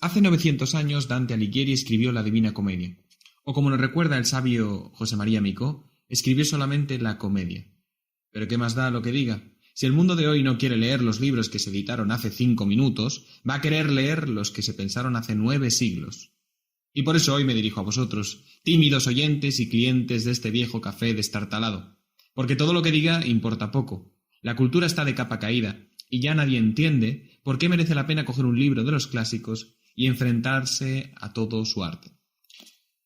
Hace 900 años Dante Alighieri escribió la Divina Comedia, o como nos recuerda el sabio José María Micó, escribió solamente la Comedia. Pero ¿qué más da lo que diga? Si el mundo de hoy no quiere leer los libros que se editaron hace 5 minutos, va a querer leer los que se pensaron hace 9 siglos. Y por eso hoy me dirijo a vosotros, tímidos oyentes y clientes de este viejo café destartalado, porque todo lo que diga importa poco. La cultura está de capa caída, y ya nadie entiende por qué merece la pena coger un libro de los clásicos y enfrentarse a todo su arte.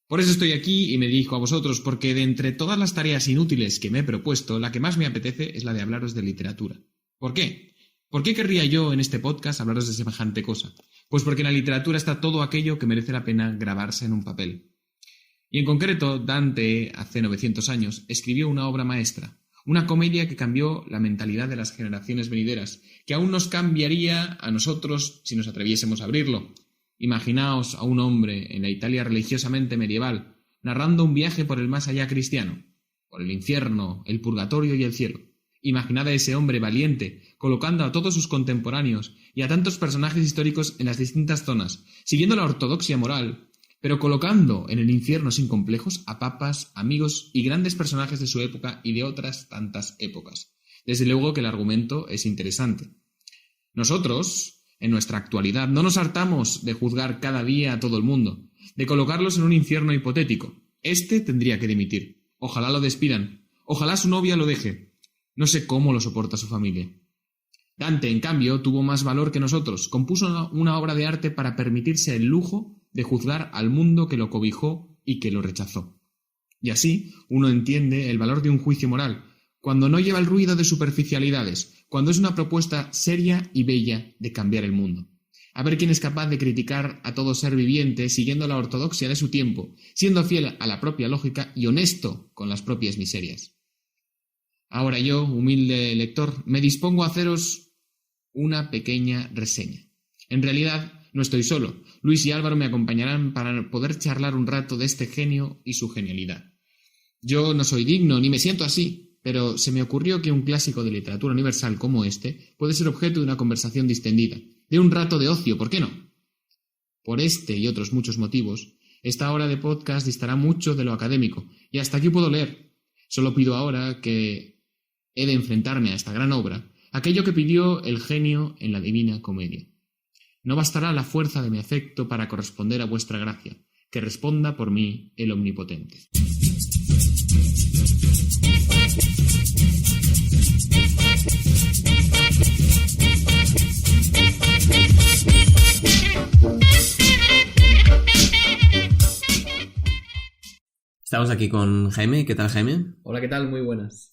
Por eso estoy aquí y me dirijo a vosotros, porque de entre todas las tareas inútiles que me he propuesto, la que más me apetece es la de hablaros de literatura. ¿Por qué? ¿Por qué querría yo en este podcast hablaros de semejante cosa? Pues porque en la literatura está todo aquello que merece la pena grabarse en un papel. Y en concreto, Dante, hace 900 años, escribió una obra maestra, una comedia que cambió la mentalidad de las generaciones venideras, que aún nos cambiaría a nosotros si nos atreviésemos a abrirlo. Imaginaos a un hombre en la Italia religiosamente medieval, narrando un viaje por el más allá cristiano, por el infierno, el purgatorio y el cielo. Imaginad a ese hombre valiente, colocando a todos sus contemporáneos y a tantos personajes históricos en las distintas zonas, siguiendo la ortodoxia moral, pero colocando en el infierno sin complejos a papas, amigos y grandes personajes de su época y de otras tantas épocas. Desde luego que el argumento es interesante. Nosotros, en nuestra actualidad, no nos hartamos de juzgar cada día a todo el mundo, de colocarlos en un infierno hipotético. Este tendría que dimitir. Ojalá lo despidan. Ojalá su novia lo deje. No sé cómo lo soporta su familia. Dante, en cambio, tuvo más valor que nosotros. Compuso una obra de arte para permitirse el lujo de juzgar al mundo que lo cobijó y que lo rechazó. Y así uno entiende el valor de un juicio moral, cuando no lleva el ruido de superficialidades, cuando es una propuesta seria y bella de cambiar el mundo. A ver quién es capaz de criticar a todo ser viviente siguiendo la ortodoxia de su tiempo, siendo fiel a la propia lógica y honesto con las propias miserias. Ahora yo, humilde lector, me dispongo a haceros una pequeña reseña. En realidad, no estoy solo. Luis y Álvaro me acompañarán para poder charlar un rato de este genio y su genialidad. Yo no soy digno, ni me siento así, pero se me ocurrió que un clásico de literatura universal como este puede ser objeto de una conversación distendida, de un rato de ocio, ¿por qué no? Por este y otros muchos motivos, esta hora de podcast distará mucho de lo académico, y hasta aquí puedo leer. Solo pido ahora que he de enfrentarme a esta gran obra, aquello que pidió el genio en la Divina Comedia. No bastará la fuerza de mi afecto para corresponder a vuestra gracia, que responda por mí el Omnipotente. Estamos aquí con Jaime. ¿Qué tal, Jaime? Hola, ¿qué tal? Muy buenas.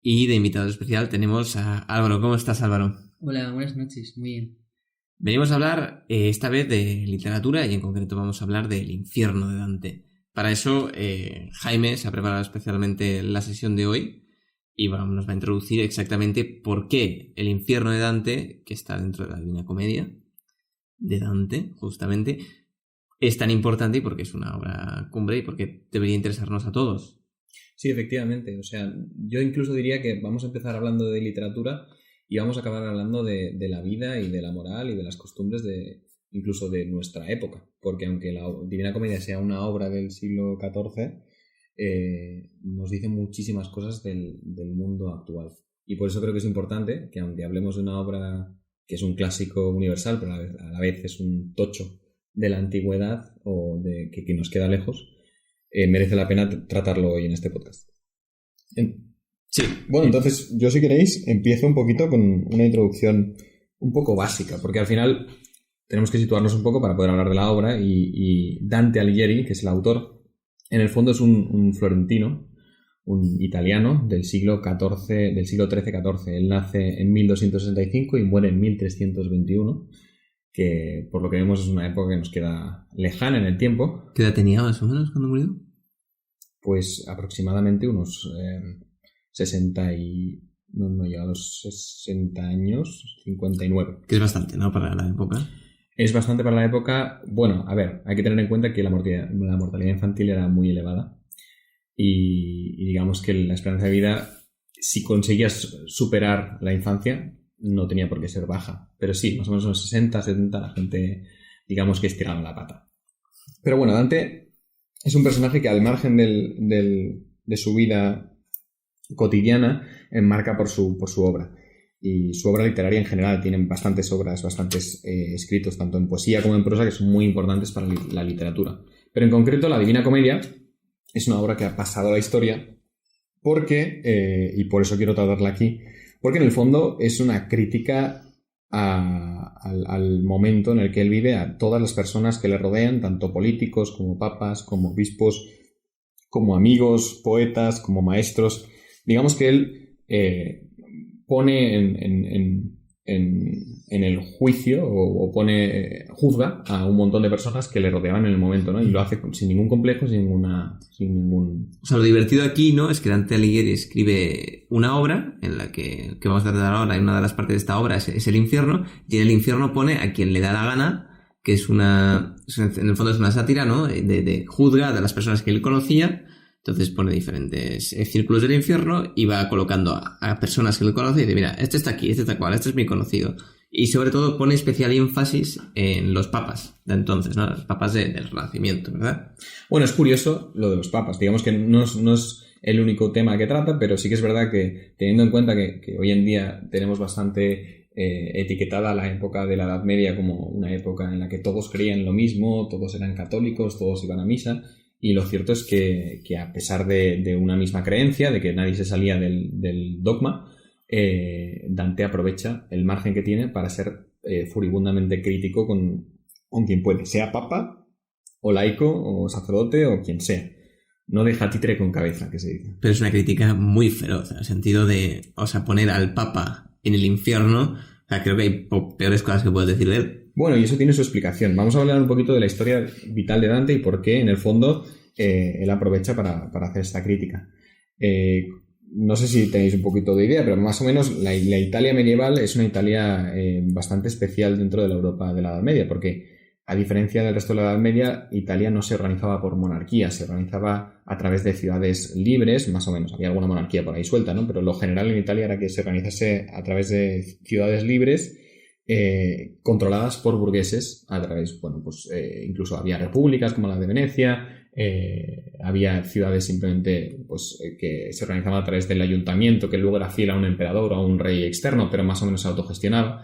Y de invitado especial tenemos a Álvaro. ¿Cómo estás, Álvaro? Hola, buenas noches. Muy bien. Venimos a hablar esta vez de literatura y en concreto vamos a hablar del infierno de Dante. Para eso, Jaime se ha preparado especialmente la sesión de hoy y bueno, nos va a introducir exactamente por qué el infierno de Dante, que está dentro de la Divina Comedia de Dante, justamente, es tan importante y porque es una obra cumbre y porque debería interesarnos a todos. Sí, efectivamente. O sea, yo incluso diría que vamos a empezar hablando de literatura y vamos a acabar hablando de la vida y de la moral y de las costumbres incluso de nuestra época. Porque aunque la Divina Comedia sea una obra del siglo XIV, nos dice muchísimas cosas del mundo actual. Y por eso creo que es importante que aunque hablemos de una obra que es un clásico universal, pero a la vez es un tocho de la antigüedad o de que nos queda lejos, merece la pena tratarlo hoy en este podcast. Sí. Bueno, entonces yo, si queréis, empiezo un poquito con una introducción un poco básica, porque al final tenemos que situarnos un poco para poder hablar de la obra y Dante Alighieri, que es el autor, en el fondo es un florentino, un italiano del siglo XIII-XIV. Él nace en 1265 y muere en 1321, que por lo que vemos es una época que nos queda lejana en el tiempo. ¿Qué edad tenía más o menos cuando murió? Pues aproximadamente unos 60 y... No llega a los 60 años, 59. Que es bastante, ¿no? Para la época. Es bastante para la época. Bueno, a ver, hay que tener en cuenta que la mortalidad infantil era muy elevada y digamos que la esperanza de vida, si conseguías superar la infancia, no tenía por qué ser baja. Pero sí, más o menos en los 60, 70 la gente digamos que estiraron la pata. Pero bueno, Dante es un personaje que al margen de su vida cotidiana enmarca por su obra. Y su obra literaria en general, tienen bastantes escritos, tanto en poesía como en prosa, que son muy importantes para la literatura. Pero en concreto, la Divina Comedia es una obra que ha pasado a la historia porque, y por eso quiero tratarla aquí, porque en el fondo es una crítica al momento en el que él vive, a todas las personas que le rodean, tanto políticos como papas, como obispos, como amigos, poetas, como maestros. Digamos que él pone en el juicio o juzga a un montón de personas que le rodeaban en el momento, ¿no? Y lo hace sin ningún complejo, sin ningún... O sea, lo divertido aquí, ¿no?, es que Dante Alighieri escribe una obra en la que vamos a tratar ahora, y una de las partes de esta obra es el infierno, y en el infierno pone a quien le da la gana, que es en el fondo es una sátira, ¿no?, de juzga de las personas que él conocía. Entonces pone diferentes círculos del infierno y va colocando a personas que lo conocen y dice, mira, este está aquí, este está cual, este es mi conocido. Y sobre todo pone especial énfasis en los papas de entonces, ¿no? Los papas del Renacimiento, ¿verdad? Bueno, es curioso lo de los papas. Digamos que no es el único tema que trata, pero sí que es verdad que teniendo en cuenta que hoy en día tenemos bastante etiquetada la época de la Edad Media como una época en la que todos creían lo mismo, todos eran católicos, todos iban a misa. Y lo cierto es que a pesar de una misma creencia, de que nadie se salía del dogma, Dante aprovecha el margen que tiene para ser furibundamente crítico con quien puede, sea papa, o laico, o sacerdote, o quien sea. No deja títere con cabeza, que se dice. Pero es una crítica muy feroz, en el sentido de, o sea, poner al papa en el infierno. O sea, creo que hay peores cosas que puedes decir de él. Bueno, y eso tiene su explicación. Vamos a hablar un poquito de la historia vital de Dante y por qué, en el fondo, él aprovecha para hacer esta crítica. No sé si tenéis un poquito de idea, pero más o menos la Italia medieval es una Italia bastante especial dentro de la Europa de la Edad Media, porque a diferencia del resto de la Edad Media, Italia no se organizaba por monarquía, se organizaba a través de ciudades libres, más o menos. Había alguna monarquía por ahí suelta, ¿no? Pero lo general en Italia era que se organizase a través de ciudades libres controladas por burgueses a través, bueno, pues incluso había repúblicas como la de Venecia, había ciudades simplemente pues que se organizaban a través del ayuntamiento, que luego era fiel a un emperador o a un rey externo, pero más o menos se autogestionaba.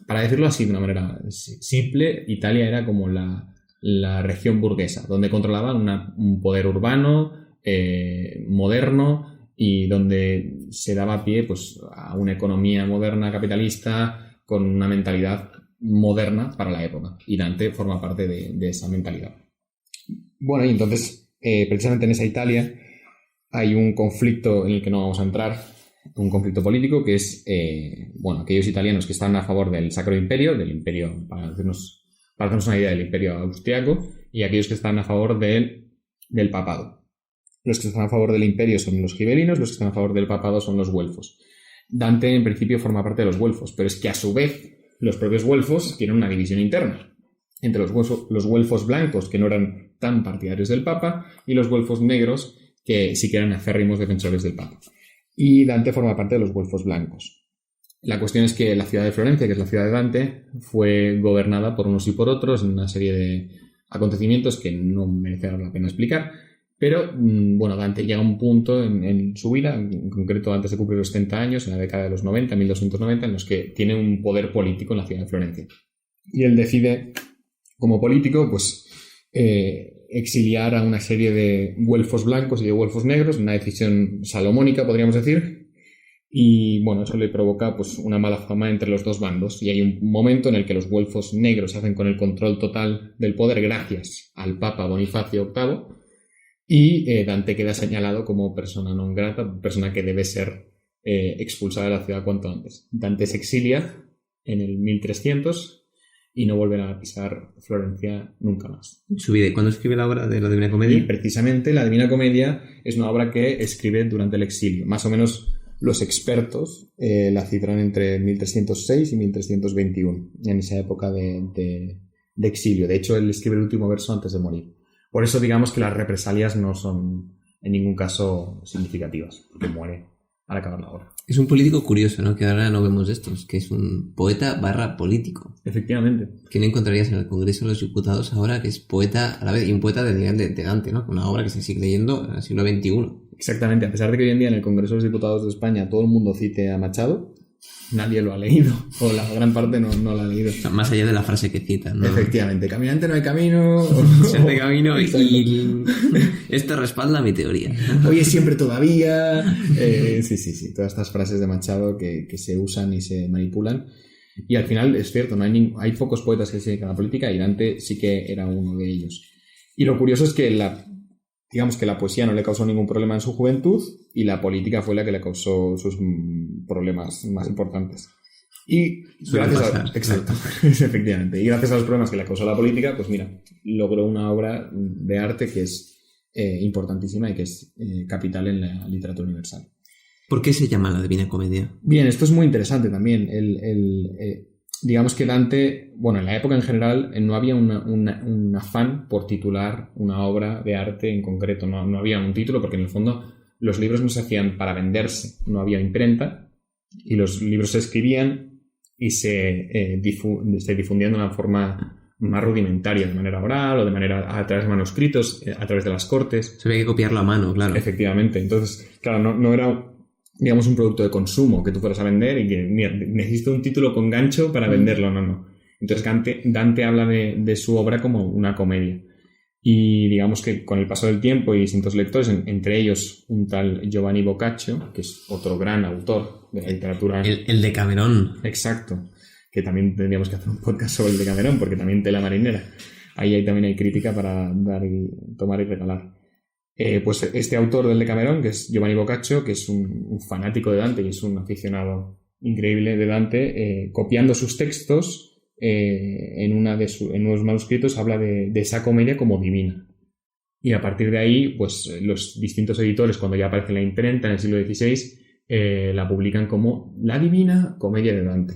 Para decirlo así de una manera simple, Italia era como la región burguesa, donde controlaban un poder urbano, moderno, y donde se daba pie pues a una economía moderna capitalista con una mentalidad moderna para la época, y Dante forma parte de esa mentalidad. Bueno, y entonces precisamente en esa Italia hay un conflicto en el que no vamos a entrar, un conflicto político que es aquellos italianos que están a favor del Sacro Imperio, para hacernos una idea, del Imperio Austriaco, y aquellos que están a favor del papado. Los que están a favor del imperio son los gibelinos, los que están a favor del papado son los güelfos. Dante en principio forma parte de los güelfos, pero es que a su vez los propios güelfos tienen una división interna entre los güelfos blancos, que no eran tan partidarios del papa, y los güelfos negros, que sí que eran acérrimos defensores del papa. Y Dante forma parte de los güelfos blancos. La cuestión es que la ciudad de Florencia, que es la ciudad de Dante, fue gobernada por unos y por otros en una serie de acontecimientos que no merecerá la pena explicar. Pero, bueno, Dante llega a un punto en su vida, en concreto antes de cumplir los 70 años, en la década de los 90, 1290, en los que tiene un poder político en la ciudad de Florencia. Y él decide, como político, pues exiliar a una serie de güelfos blancos y de güelfos negros, una decisión salomónica, podríamos decir. Y, bueno, eso le provoca pues una mala fama entre los dos bandos. Y hay un momento en el que los güelfos negros se hacen con el control total del poder gracias al Papa Bonifacio VIII. Y Dante queda señalado como persona non grata, persona que debe ser expulsada de la ciudad cuanto antes. Dante se exilia en el 1300 y no volverá a pisar Florencia nunca más. Su vida. ¿Y cuándo escribe la obra de la Divina Comedia? Y precisamente la Divina Comedia es una obra que escribe durante el exilio. Más o menos los expertos la cifran entre 1306 y 1321, en esa época de exilio. De hecho, él escribe el último verso antes de morir. Por eso digamos que las represalias no son en ningún caso significativas, porque muere al acabar la obra. Es un político curioso, ¿no? Que ahora no vemos estos, que es un poeta / político. Efectivamente. ¿Quién encontrarías en el Congreso de los Diputados ahora que es poeta a la vez? Y un poeta del nivel de Dante, ¿no? Una obra que se sigue leyendo en el siglo XXI. Exactamente, a pesar de que hoy en día en el Congreso de los Diputados de España todo el mundo cite a Machado, nadie lo ha leído, o la gran parte no lo ha leído. O sea, más allá de la frase que citan, ¿no? Efectivamente, caminante no hay camino. Se hace camino y esto respalda mi teoría. Hoy es siempre todavía. Sí, todas estas frases de Machado que se usan y se manipulan. Y al final es cierto, no hay pocos poetas que se dedican a la política y Dante sí que era uno de ellos. Y lo curioso es que digamos que la poesía no le causó ningún problema en su juventud y la política fue la que le causó sus problemas más importantes. Y exacto, efectivamente. Y gracias a los problemas que le causó la política, pues mira, logró una obra de arte que es importantísima y que es capital en la literatura universal. ¿Por qué se llama la Divina Comedia? Bien, esto es muy interesante también. Digamos que Dante, bueno, en la época en general no había un afán por titular una obra de arte en concreto, no había un título porque en el fondo los libros no se hacían para venderse, no había imprenta y los libros se escribían y se difundían de una forma más rudimentaria, de manera oral o de manera a través de manuscritos, a través de las cortes. Se había que copiarlo a mano, claro. Efectivamente, entonces, claro, no era, digamos, un producto de consumo que tú fueras a vender y que necesito un título con gancho para venderlo, no. Entonces Dante habla de su obra como una comedia. Y digamos que con el paso del tiempo y distintos lectores, entre ellos un tal Giovanni Boccaccio, que es otro gran autor de la literatura... El Decamerón. Exacto, que también tendríamos que hacer un podcast sobre el Decamerón, porque también tela marinera. Ahí también hay crítica para tomar y regalar. Pues este autor del Decamerón, que es Giovanni Boccaccio, que es un fanático de Dante y es un aficionado increíble de Dante, copiando sus textos, en unos manuscritos habla de esa comedia como divina. Y a partir de ahí, pues los distintos editores, cuando ya aparece la imprenta en el siglo XVI, la publican como la Divina Comedia de Dante.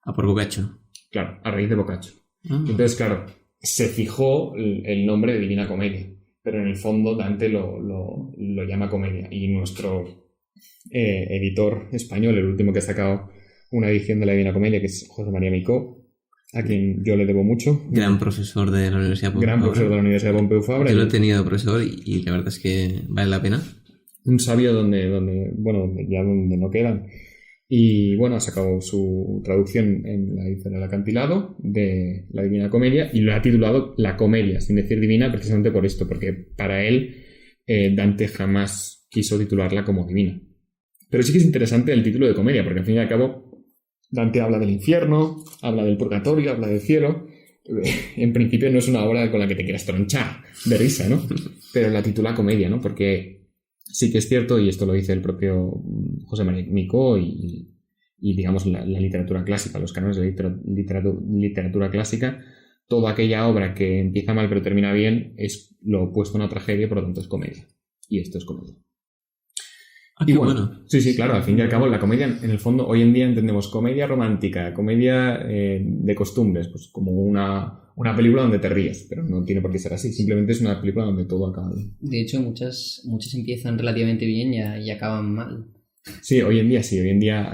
A por Boccaccio. Claro, a raíz de Boccaccio. Entonces, claro, se fijó el nombre de Divina Comedia, pero en el fondo Dante lo llama comedia. Y nuestro editor español, el último que ha sacado una edición de la Divina Comedia, que es José María Micó, a quien yo le debo mucho. Gran profesor de la Universidad Pompeu Fabra. Gran profesor de la Universidad Pompeu Fabra. Yo lo he tenido profesor y la verdad es que vale la pena. Un sabio donde no quedan. Y bueno, ha sacado su traducción en la edición del Acantilado de la Divina Comedia y lo ha titulado La Comedia, sin decir divina, precisamente por esto, porque para él Dante jamás quiso titularla como divina. Pero sí que es interesante el título de comedia, porque al fin y al cabo Dante habla del infierno, habla del purgatorio, habla del cielo. En principio no es una obra con la que te quieras tronchar de risa, ¿no? Pero la titula comedia, ¿no? Porque sí que es cierto, y esto lo dice el propio José María Micó y digamos la literatura clásica, los cánones de literatura clásica, toda aquella obra que empieza mal pero termina bien es lo opuesto a una tragedia, por lo tanto es comedia. Y esto es comedia. Y bueno, sí, claro, al fin y al cabo la comedia, en el fondo, hoy en día entendemos comedia romántica, comedia de costumbres, pues como una película donde te ríes, pero no tiene por qué ser así, simplemente es una película donde todo acaba bien. De hecho, muchas empiezan relativamente bien y acaban mal. Sí, hoy en día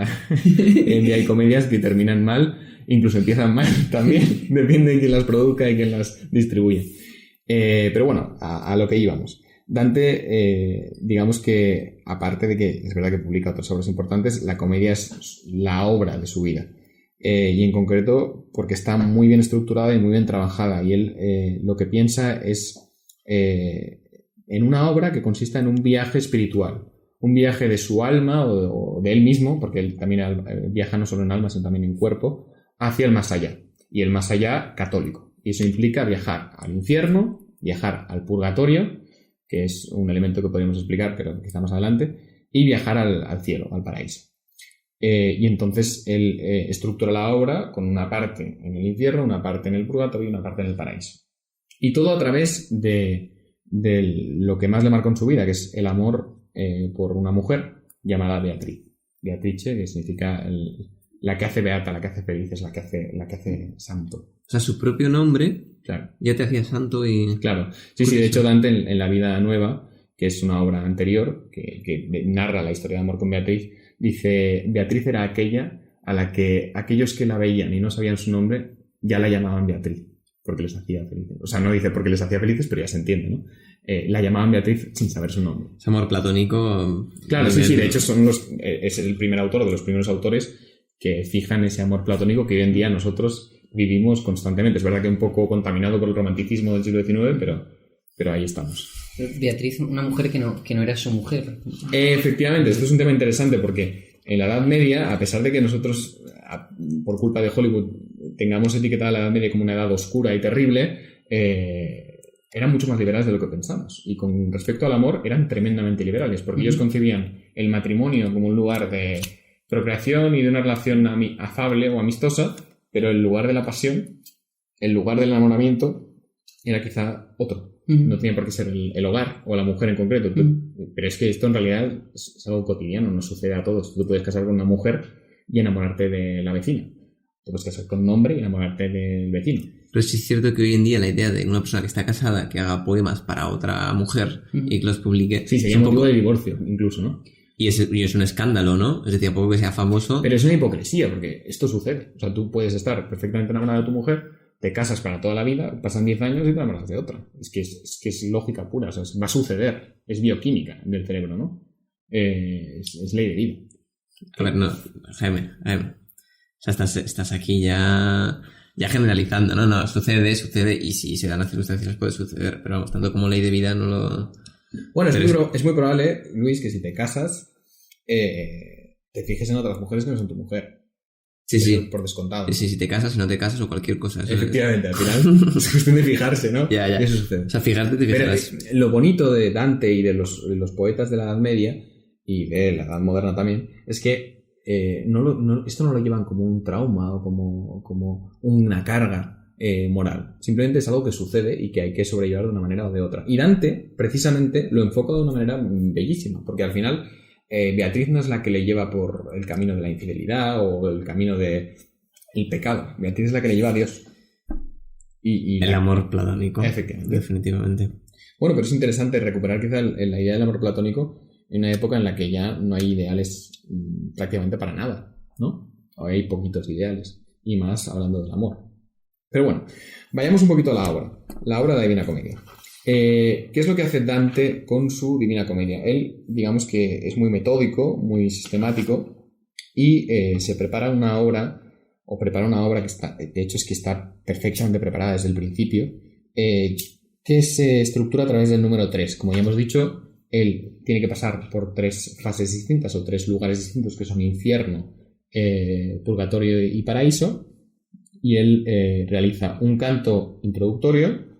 hay comedias que terminan mal, incluso empiezan mal también, depende de quién las produzca y quién las distribuye. Pero bueno, a lo que íbamos. Dante, digamos que, aparte de que es verdad que publica otras obras importantes, la comedia es la obra de su vida. Y en concreto porque está muy bien estructurada y muy bien trabajada. Y él lo que piensa es en una obra que consista en un viaje espiritual. Un viaje de su alma o de él mismo, porque él también viaja no solo en alma, sino también en cuerpo, hacia el más allá. Y el más allá católico. Y eso implica viajar al infierno, viajar al purgatorio, que es un elemento que podríamos explicar, pero quizá más adelante, y viajar al cielo, al paraíso. Y entonces él estructura la obra con una parte en el infierno, una parte en el purgatorio y una parte en el paraíso. Y todo a través de lo que más le marcó en su vida, que es el amor por una mujer llamada Beatrice, que significa la que hace beata, la que hace felices, la que hace santo. O sea, su propio nombre, claro, ya te hacía santo y... Claro, sí, de hecho Dante en la vida nueva que es una obra anterior que narra la historia de amor con Beatriz, dice: Beatriz era aquella a la que aquellos que la veían y no sabían su nombre ya la llamaban Beatriz, porque les hacía felices. O sea, no dice porque les hacía felices, pero ya se entiende, ¿no? La llamaban Beatriz sin saber su nombre. Es amor platónico. Claro, sí, de hecho es el primer autor, de los primeros autores que fijan ese amor platónico que hoy en día nosotros vivimos constantemente. Es verdad que un poco contaminado por el romanticismo del siglo XIX, pero ahí estamos. Beatriz, una mujer que no era su mujer. Efectivamente, esto es un tema interesante porque en la Edad Media, a pesar de que nosotros, por culpa de Hollywood, tengamos etiquetada la Edad Media como una edad oscura y terrible, eran mucho más liberales de lo que pensamos. Y con respecto al amor, eran tremendamente liberales, porque ellos concebían el matrimonio como un lugar de procreación y de una relación afable o amistosa, pero el lugar de la pasión, el lugar del enamoramiento, era quizá otro. No tenía por qué ser el hogar o la mujer en concreto. Pero es que esto en realidad es algo cotidiano, nos sucede a todos. Tú puedes casar con una mujer y enamorarte de la vecina. Te puedes casar con un hombre y enamorarte del vecino. Pero sí es cierto que hoy en día la idea de una persona que está casada que haga poemas para otra mujer y que los publique... Sí, sería motivo de divorcio, incluso, ¿no? Y es un escándalo, ¿no? Es decir, a poco que sea famoso... Pero es una hipocresía, porque esto sucede. O sea, tú puedes estar perfectamente enamorado de tu mujer, te casas para toda la vida, pasan 10 años y te enamoras de otra. Es que es lógica pura, o sea, va a suceder. Es bioquímica del cerebro, ¿no? Es ley de vida. A ver, no, Jaime. O sea, estás aquí ya generalizando, ¿no? No, sucede, y si se dan las circunstancias puede suceder, pero vamos, tanto como ley de vida no lo... Bueno, es muy probable, Luis, que si te casas, te fijes en otras mujeres que no son tu mujer. Sí. Por descontado. Sí, si te casas, si no te casas o cualquier cosa. Efectivamente, al final es cuestión de fijarse, ¿no? Ya. Y eso sucede. O sea, fijarte te fijarás. Pero lo bonito de Dante y de los poetas de la Edad Media y de la Edad Moderna también es que esto no lo llevan como un trauma o como una carga moral. Simplemente es algo que sucede y que hay que sobrellevar de una manera o de otra. Y Dante, precisamente, lo enfoca de una manera bellísima, porque al final Beatriz no es la que le lleva por el camino de la infidelidad o el camino del pecado. Beatriz es la que le lleva a Dios. Y el amor platónico. Efectivamente. Definitivamente. Bueno, pero es interesante recuperar quizá la idea del amor platónico en una época en la que ya no hay ideales prácticamente para nada, ¿no? O hay poquitos ideales, y más hablando del amor. Pero bueno, vayamos un poquito a la obra de la Divina Comedia. ¿Qué es lo que hace Dante con su Divina Comedia? Él, digamos que es muy metódico, muy sistemático, y se prepara una obra que está, de hecho es que está perfectamente preparada desde el principio, que se estructura a través del número 3. Como ya hemos dicho, él tiene que pasar por 3 fases distintas o 3 lugares distintos que son infierno, purgatorio y paraíso, y él realiza un canto introductorio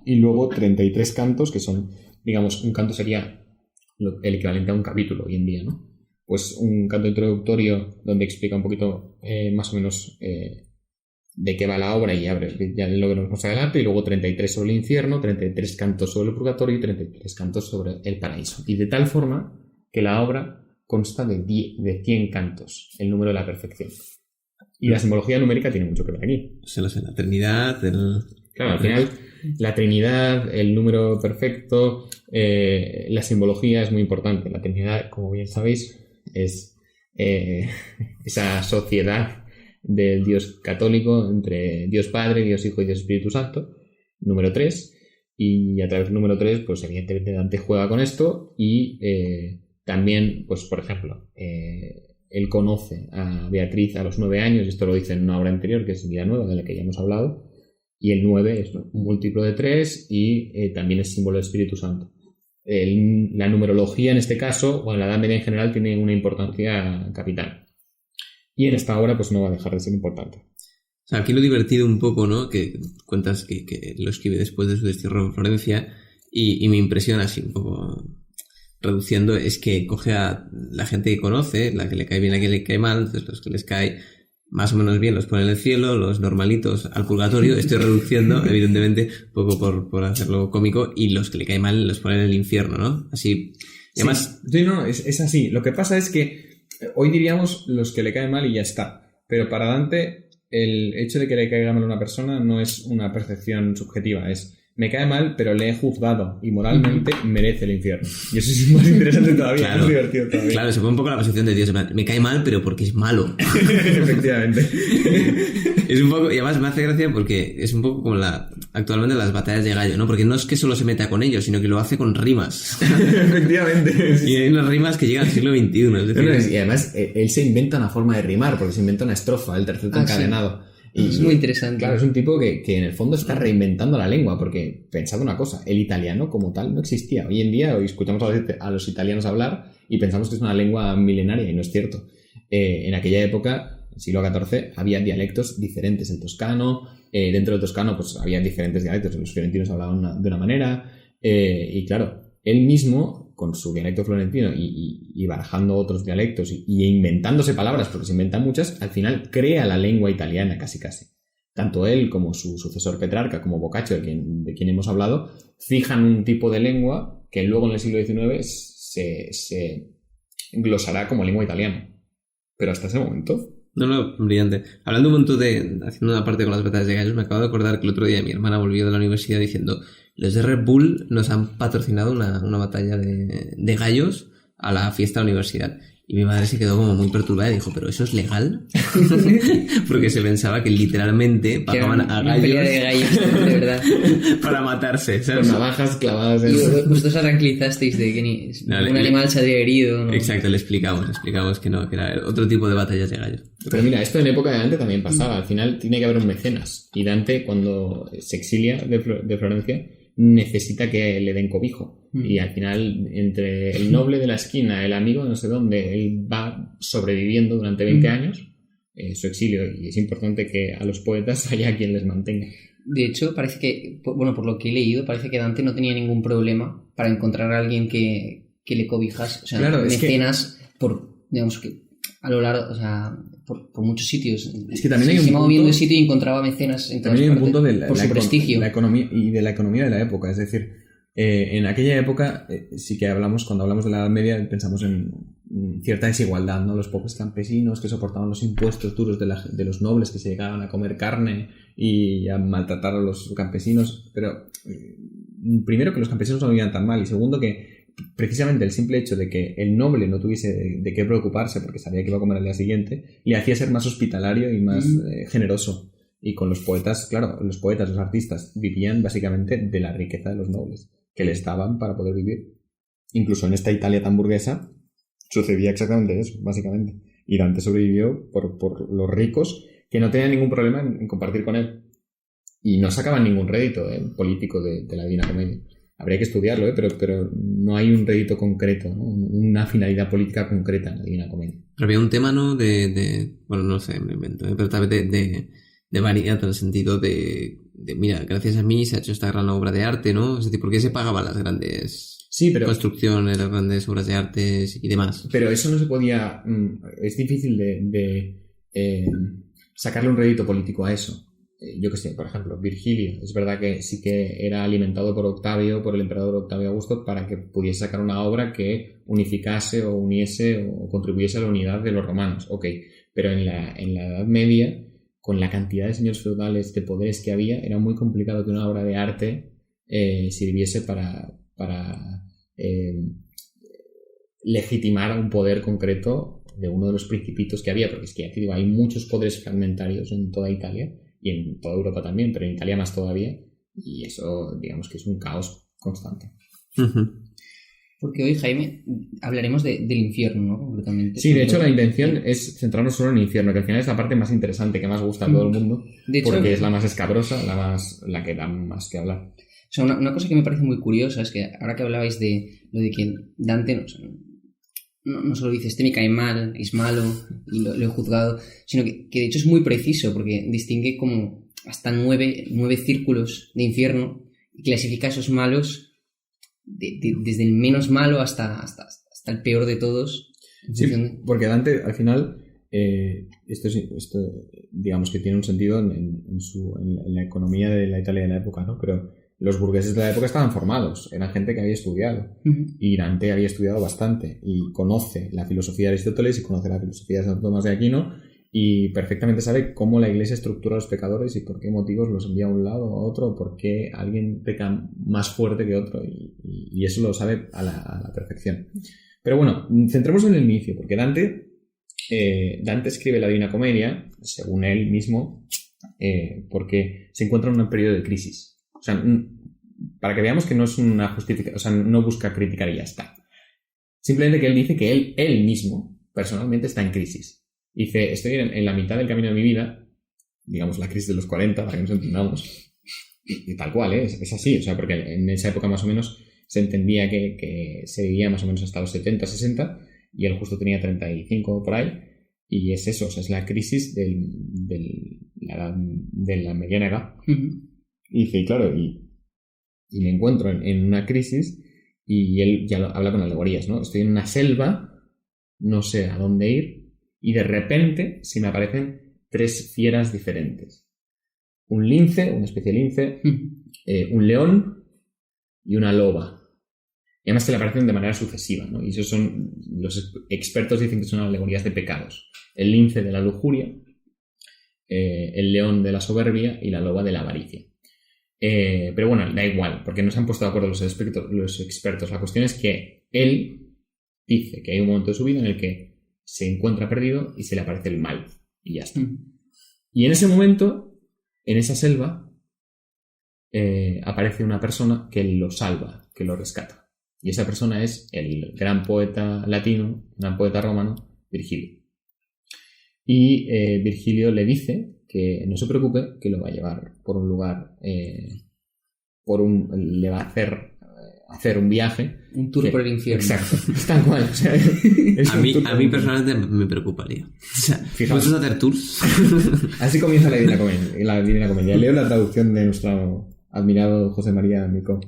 y luego 33 cantos que son, digamos, un canto sería el equivalente a un capítulo hoy en día, ¿no? Pues un canto introductorio donde explica un poquito más o menos de qué va la obra y abre ya lo que nos más adelante, y luego 33 sobre el infierno, 33 cantos sobre el purgatorio y 33 cantos sobre el paraíso. Y de tal forma que la obra consta de 100 cantos, el número de la perfección. Y la simbología numérica tiene mucho que ver aquí. Se lo sé, la Trinidad, Claro, al final la Trinidad, el número perfecto, la simbología es muy importante. La Trinidad, como bien sabéis, es esa sociedad del Dios católico entre Dios Padre, Dios Hijo y Dios Espíritu Santo, número 3, y a través del número 3, pues evidentemente Dante juega con esto y también, pues por ejemplo, él conoce a Beatriz a los 9 años, esto lo dice en una obra anterior que es Vida Nueva, de la que ya hemos hablado, y el 9 es un múltiplo de 3 y también es símbolo del Espíritu Santo. La numerología en este caso, o en la Edad Media en general, tiene una importancia capital. Y en esta obra pues no va a dejar de ser importante. O sea, aquí lo divertido un poco, ¿no? Que cuentas que lo escribe después de su destierro en Florencia y me impresiona así un poco reduciendo, es que coge a la gente que conoce, la que le cae bien, la que le cae mal, entonces los que les cae más o menos bien los pone en el cielo, los normalitos al purgatorio, estoy reduciendo evidentemente un poco por hacerlo cómico, y los que le cae mal los pone en el infierno, ¿no? Así, y además... Sí, no, es así. Lo que pasa es que hoy diríamos los que le caen mal y ya está, pero para Dante el hecho de que le caiga mal a una persona no es una percepción subjetiva, es me cae mal, pero le he juzgado y moralmente merece el infierno. Y eso es más interesante todavía, Claro. más divertido todavía. Claro, se pone un poco la posición de Dios. En plan, me cae mal, pero porque es malo. Efectivamente. Es un poco, y además me hace gracia porque es un poco como actualmente las batallas de gallo, ¿no? Porque no es que solo se meta con ellos, sino que lo hace con rimas. Efectivamente. Y hay unas rimas que llegan al siglo XXI. Es decir, Y además, él se inventa una forma de rimar, porque se inventa una estrofa, el terceto encadenado. Y, Es muy interesante. Claro, es un tipo que en el fondo está reinventando la lengua, porque pensad una cosa, el italiano como tal no existía. Hoy en día hoy escuchamos a los italianos hablar y pensamos que es una lengua milenaria y no es cierto. En aquella época, en el siglo XIV, había dialectos diferentes. El toscano, dentro del toscano pues había diferentes dialectos. Los fiorentinos hablaban de una manera y claro, él mismo con su dialecto florentino y barajando otros dialectos y inventándose palabras, porque se inventan muchas, al final crea la lengua italiana casi. Tanto él como su sucesor Petrarca, como Boccaccio, de quien hemos hablado, fijan un tipo de lengua que luego en el siglo XIX se glosará como lengua italiana. Pero hasta ese momento... No, brillante. Hablando un montón haciendo una parte con las batallas de gallos, me acabo de acordar que el otro día mi hermana volvió de la universidad diciendo: los de Red Bull nos han patrocinado una batalla de gallos a la fiesta de la universidad. Y mi madre se quedó como muy perturbada y dijo: ¿pero eso es legal? Porque se pensaba que literalmente pagaban a Una pelea de gallos gallos, de verdad. para matarse, Con ¿sabes? navajas clavadas Y en... vosotros tranquilizasteis de que Vale, un animal se habría herido, ¿no? Exacto, le explicamos que no, que era otro tipo de batallas de gallos. Pero mira, esto en época de Dante también pasaba. Al final tiene que haber un mecenas. Y Dante, cuando se exilia de Florencia, necesita que le den cobijo. Y al final, entre el noble de la esquina, el amigo de no sé dónde, él va sobreviviendo durante 20 años su exilio. Y es importante que a los poetas haya quien les mantenga. De hecho, parece que, bueno, por lo que he leído, parece que Dante no tenía ningún problema para encontrar a alguien que le cobijas. O sea, Claro, es mecenas por, digamos que, a lo largo, o sea, por muchos sitios. Es que también hay un se iba punto- moviendo de sitio y encontraba mecenas en todas También hay un partes, punto de por su prestigio. la economía y de la economía de la época. Es decir, en aquella época sí que cuando hablamos de la Edad Media, pensamos en cierta desigualdad, ¿no? Los pobres campesinos que soportaban los impuestos duros de los nobles que se llegaban a comer carne y a maltratar a los campesinos. Pero primero, que los campesinos no vivían tan mal, y segundo, que precisamente el simple hecho de que el noble no tuviese de qué preocuparse porque sabía que iba a comer al día siguiente, le hacía ser más hospitalario y más generoso. Y con los poetas, claro, los artistas vivían básicamente de la riqueza de los nobles, que les daban para poder vivir. Incluso en esta Italia tan burguesa sucedía exactamente eso, básicamente. Y Dante sobrevivió por los ricos que no tenían ningún problema en compartir con él. Y no sacaban ningún rédito político de la Divina Comedia. Habría que estudiarlo, pero no hay un rédito concreto, ¿no? Una finalidad política concreta en la Divina Comedia. Pero había un tema, ¿no? Bueno, no sé, me invento, pero tal vez de vanidad, en el sentido de mira, gracias a mí se ha hecho esta gran obra de arte, ¿no? Es decir, ¿por qué se pagaban las grandes construcciones, las grandes obras de arte y demás? Pero eso no se podía... es difícil de sacarle un rédito político a eso. Yo qué sé, por ejemplo, Virgilio, es verdad que sí que era alimentado por el emperador Octavio Augusto, para que pudiese sacar una obra que unificase o uniese o contribuyese a la unidad de los romanos. Ok, pero en la Edad Media, con la cantidad de señores feudales, de poderes que había, era muy complicado que una obra de arte sirviese para legitimar un poder concreto de uno de los principitos que había, porque es que ya te digo, hay muchos poderes fragmentarios en toda Italia y en toda Europa también, pero en Italia más todavía, y eso digamos que es un caos constante. Porque hoy, Jaime, hablaremos del infierno, ¿no? Concretamente. Sí, de hecho la intención es centrarnos solo en el infierno, que al final es la parte más interesante, que más gusta a todo el mundo, de hecho, porque es la más escabrosa, la que da más que hablar. O sea, una cosa que me parece muy curiosa es que ahora que hablabais de lo de que Dante no solo dice me cae mal, es malo y lo he juzgado, sino que de hecho es muy preciso, porque distingue como hasta nueve círculos de infierno y clasifica esos malos desde el menos malo hasta el peor de todos. Sí, porque Dante al final esto digamos que tiene un sentido en la economía de la Italia de la época, ¿no? Pero los burgueses de la época estaban formados, eran gente que había estudiado, y Dante había estudiado bastante y conoce la filosofía de Aristóteles y conoce la filosofía de Santo Tomás de Aquino, y perfectamente sabe cómo la Iglesia estructura a los pecadores y por qué motivos los envía a un lado o a otro, o por qué alguien peca más fuerte que otro, y eso lo sabe a la perfección. Pero bueno, centrémonos en el inicio, porque Dante escribe la Divina Comedia, según él mismo, porque se encuentra en un periodo de crisis. O sea, para que veamos que no es una justificación, o sea, no busca criticar y ya está. Simplemente que él dice que él mismo, personalmente, está en crisis. Dice, estoy en la mitad del camino de mi vida, digamos la crisis de los 40, para que nos entendamos, y tal cual, es así, o sea, porque en esa época más o menos se entendía que se vivía más o menos hasta los 70, 60, y él justo tenía 35 por ahí, y es eso, o sea, es la crisis de la mediana edad. Y dice, y claro, y me encuentro en una crisis, y él ya habla con alegorías, ¿no? Estoy en una selva, no sé a dónde ir, y de repente se me aparecen 3 fieras diferentes. Un lince, una especie de lince, un león y una loba. Y además que le aparecen de manera sucesiva, ¿no? Y esos son, los expertos dicen que son alegorías de pecados. El lince de la lujuria, el león de la soberbia y la loba de la avaricia. Pero bueno, da igual, porque no se han puesto de acuerdo los expertos. La cuestión es que él dice que hay un momento de su vida en el que se encuentra perdido y se le aparece el mal. Y ya está. Y en ese momento, en esa selva, aparece una persona que lo salva, que lo rescata. Y esa persona es el gran poeta latino, gran poeta romano, Virgilio. Y Virgilio le dice que no se preocupe, que lo va a llevar por un lugar, le va a hacer un viaje. Un tour por el infierno. Exacto, es tal cual. O sea, a mí personalmente me preocuparía. O sea, ¿puedes hacer tours? Así comienza la Divina Comedia. Leo la traducción de nuestro admirado José María Micó.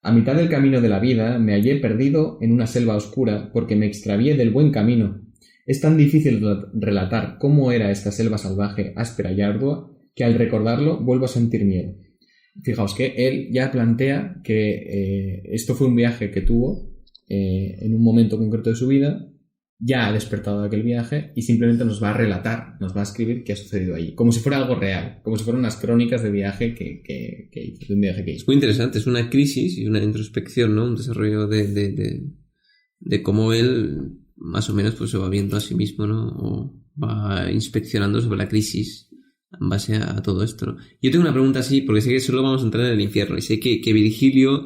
A mitad del camino de la vida me hallé perdido en una selva oscura porque me extravié del buen camino. Es tan difícil relatar cómo era esta selva salvaje, áspera y ardua, que al recordarlo vuelvo a sentir miedo. Fijaos que él ya plantea que esto fue un viaje que tuvo en un momento concreto de su vida, ya ha despertado de aquel viaje y simplemente nos va a relatar, nos va a escribir qué ha sucedido ahí, como si fuera algo real, como si fueran unas crónicas de viaje que hizo, de un viaje que hizo. Es muy interesante, es una crisis y una introspección, ¿no? Un desarrollo de cómo él más o menos pues se va viendo a sí mismo, ¿no? O va inspeccionando sobre la crisis en base a todo esto, ¿no? Yo tengo una pregunta así, porque sé que solo vamos a entrar en el infierno y sé que Virgilio,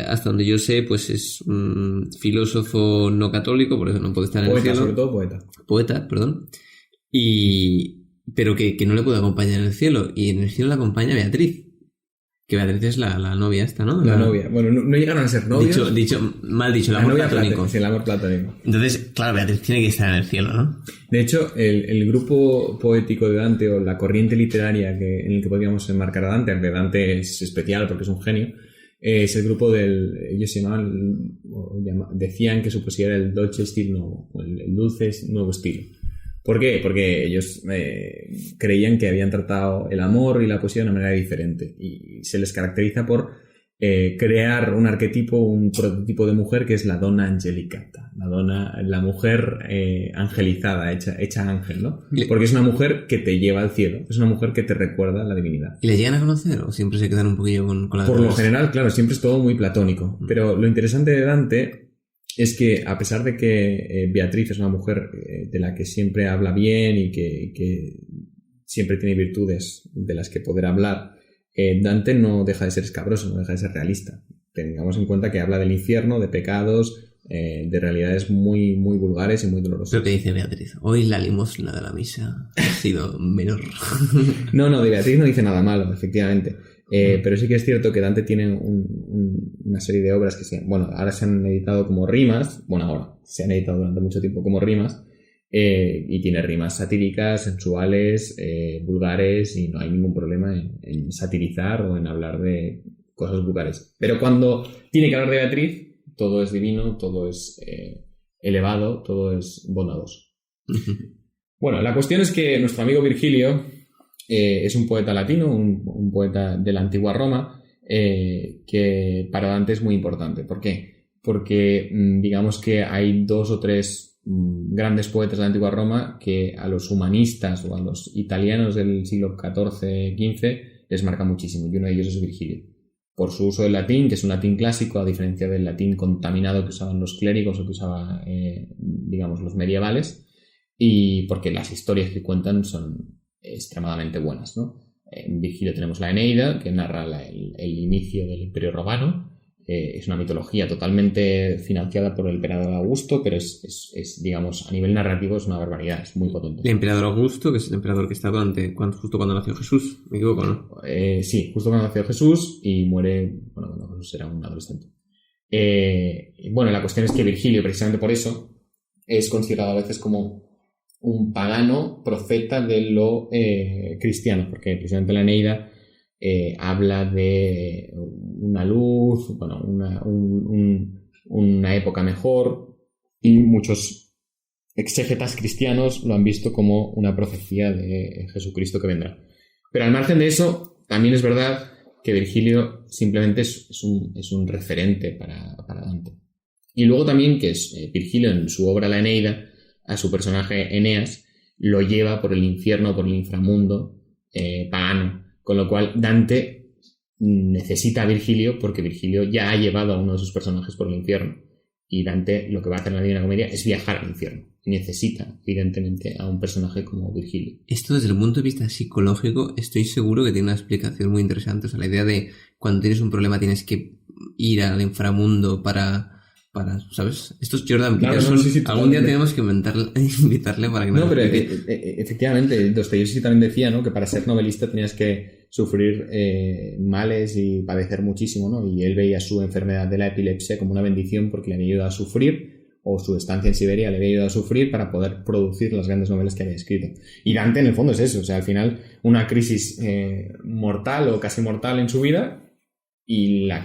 hasta donde yo sé, pues es un filósofo no católico, por eso no puede estar en el cielo. Sobre todo Poeta, perdón. Pero que no le puede acompañar en el cielo. Y en el cielo le acompaña Beatriz. Que Beatriz es la novia esta, ¿no? La novia. Bueno, no llegaron a ser novios. Mal dicho, el amor platónico. Sí, el amor platónico. Entonces, claro, Beatriz tiene que estar en el cielo, ¿no? De hecho, el grupo poético de Dante, o la corriente literaria en el que podríamos enmarcar a Dante, aunque Dante es especial porque es un genio, es el grupo ellos decían que su poesía era el dolce stile nuevo, el dulce nuevo estilo. ¿Por qué? Porque ellos creían que habían tratado el amor y la poesía de una manera diferente y se les caracteriza por crear un arquetipo, un prototipo de mujer que es la donna angelicata, la mujer angelizada, hecha ángel, ¿no? Porque es una mujer que te lleva al cielo, es una mujer que te recuerda la divinidad. ¿Y le llegan a conocer o siempre se quedan un poquillo con la Por lo general, claro, siempre es todo muy platónico, pero lo interesante de Dante es que a pesar de que Beatriz es una mujer de la que siempre habla bien y que siempre tiene virtudes de las que poder hablar, Dante no deja de ser escabroso, no deja de ser realista. Tengamos en cuenta que habla del infierno, de pecados, de realidades muy, muy vulgares y muy dolorosas. ¿Pero qué dice Beatriz? Hoy la limosna de la misa ha sido menor. No, de Beatriz no dice nada malo, efectivamente. Pero sí que es cierto que Dante tiene una serie de obras que ahora se han editado como rimas, se han editado durante mucho tiempo como rimas, y tiene rimas satíricas, sensuales, vulgares, y no hay ningún problema en satirizar o en hablar de cosas vulgares. Pero cuando tiene que hablar de Beatriz, todo es divino, todo es elevado, todo es bondadoso. Bueno, la cuestión es que nuestro amigo Virgilio es un poeta latino, un poeta de la antigua Roma, que para Dante es muy importante. ¿Por qué? Porque digamos que hay 2 o 3 grandes poetas de la antigua Roma que a los humanistas o a los italianos del siglo XIV-XV les marca muchísimo, y uno de ellos es Virgilio. Por su uso del latín, que es un latín clásico, a diferencia del latín contaminado que usaban los clérigos o que usaban, digamos, los medievales, y porque las historias que cuentan son extremadamente buenas, ¿no? En Virgilio tenemos la Eneida, que narra el inicio del Imperio Romano. Es una mitología totalmente financiada por el emperador Augusto, pero es, digamos, a nivel narrativo es una barbaridad, es muy potente. El emperador Augusto, que es el emperador que está justo cuando nació Jesús, ¿me equivoco, no? Sí, justo cuando nació Jesús y muere, bueno, cuando Jesús era un adolescente. Bueno, la cuestión es que Virgilio, precisamente por eso, es considerado a veces como un pagano profeta de lo cristiano, porque precisamente la Eneida habla de una luz, bueno, una época mejor, y muchos exégetas cristianos lo han visto como una profecía de Jesucristo que vendrá. Pero al margen de eso, también es verdad que Virgilio simplemente es un referente para Dante. Y luego también que Virgilio en su obra La Eneida, a su personaje Eneas, lo lleva por el infierno, por el inframundo pagano, con lo cual Dante necesita a Virgilio porque Virgilio ya ha llevado a uno de sus personajes por el infierno, y Dante lo que va a hacer en la Divina Comedia es viajar al infierno. Necesita, evidentemente, a un personaje como Virgilio. Esto desde el punto de vista psicológico estoy seguro que tiene una explicación muy interesante. O sea, la idea de cuando tienes un problema tienes que ir al inframundo para ¿sabes? Esto es Jordan Peterson. Claro, sí, algún día tenemos que invitarle para que nos explique. Efectivamente, Dostoyevsky también decía, ¿no?, que para ser novelista tenías que sufrir males y padecer muchísimo, ¿no? Y él veía su enfermedad de la epilepsia como una bendición porque le había ayudado a sufrir, o su estancia en Siberia le había ayudado a sufrir para poder producir las grandes novelas que había escrito. Y Dante en el fondo es eso, o sea, al final una crisis mortal o casi mortal en su vida, y lo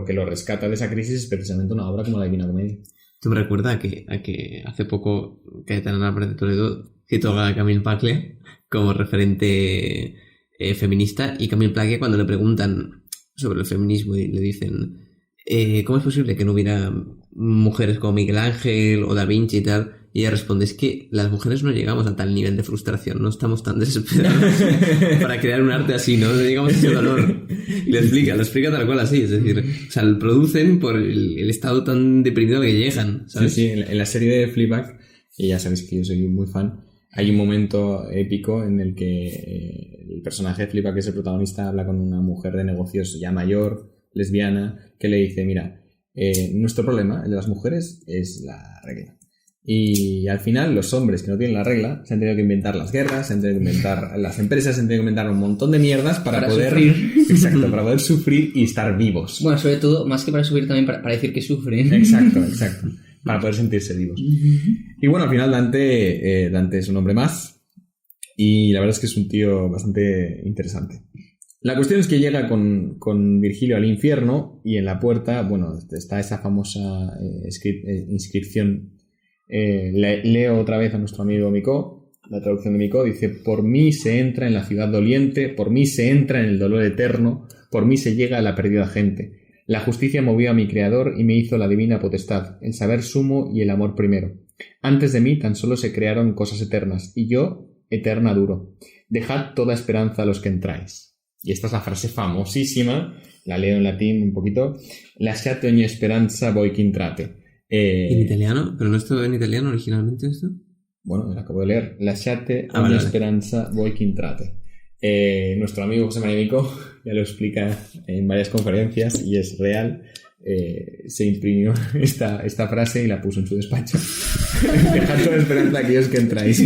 que lo rescata de esa crisis es precisamente una obra como la Divina Comedia. Esto me recuerda a que hace poco Cayetana Álvarez de Toledo citó a Camille Paglia como referente feminista, y Camille Paglia, cuando le preguntan sobre el feminismo y le dicen ¿cómo es posible que no hubiera mujeres como Miguel Ángel o Da Vinci y tal? Y ella responde, es que las mujeres no llegamos a tal nivel de frustración, no estamos tan desesperados para crear un arte así, ¿no? No llegamos a ese dolor. Y lo explica tal cual así, es decir, o sea, lo producen por el estado tan deprimido al que llegan, ¿sabes? Sí, en la serie de Fleabag, y ya sabéis que yo soy muy fan, hay un momento épico en el que el personaje de Fleabag, que es el protagonista, habla con una mujer de negocios ya mayor, lesbiana, que le dice, mira, nuestro problema, el de las mujeres, es la regla. Y al final los hombres que no tienen la regla se han tenido que inventar las guerras, se han tenido que inventar las empresas, se han tenido que inventar un montón de mierdas para poder sufrir. Exacto, para poder sufrir y estar vivos. Bueno, sobre todo, más que para sufrir, también para decir que sufren. Exacto, para poder sentirse vivos. Y bueno, al final Dante es un hombre más, y la verdad es que es un tío bastante interesante. La cuestión es que llega con Virgilio al infierno, y en la puerta, bueno, está esa famosa inscripción. Leo otra vez a nuestro amigo Micó, la traducción de Micó, dice: por mí se entra en la ciudad doliente, por mí se entra en el dolor eterno, por mí se llega a la perdida gente. La justicia movió a mi creador y me hizo la divina potestad, el saber sumo y el amor primero. Antes de mí tan solo se crearon cosas eternas, y yo eterna duro. Dejad toda esperanza a los que entráis. Y esta es la frase famosísima, la leo en latín un poquito: lasciate ogni speranza voi che intrate. ¿En italiano? ¿Pero no estaba en italiano originalmente esto? Bueno, lo acabo de leer. Lasciate ogni speranza voi che intrate. Nuestro amigo José María Micó ya lo explica en varias conferencias, y es real. Se imprimió esta frase y la puso en su despacho. Dejad toda esperanza a aquellos que entráis.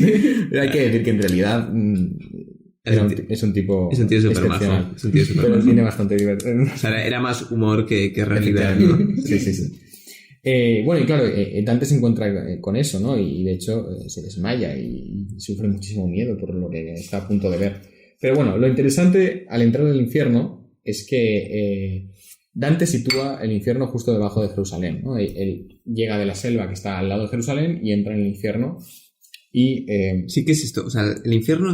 Pero hay que decir que en realidad es un tipo excepcional. Pero tiene bastante diversión. O sea, era más humor que realidad, ¿no? Sí. Bueno, y claro, Dante se encuentra con eso, ¿no? Y de hecho se desmaya y sufre muchísimo miedo por lo que está a punto de ver. Pero bueno, lo interesante al entrar en el infierno es que Dante sitúa el infierno justo debajo de Jerusalén, ¿no? Él llega de la selva que está al lado de Jerusalén y entra en el infierno. Y sí, ¿qué es esto? O sea, el infierno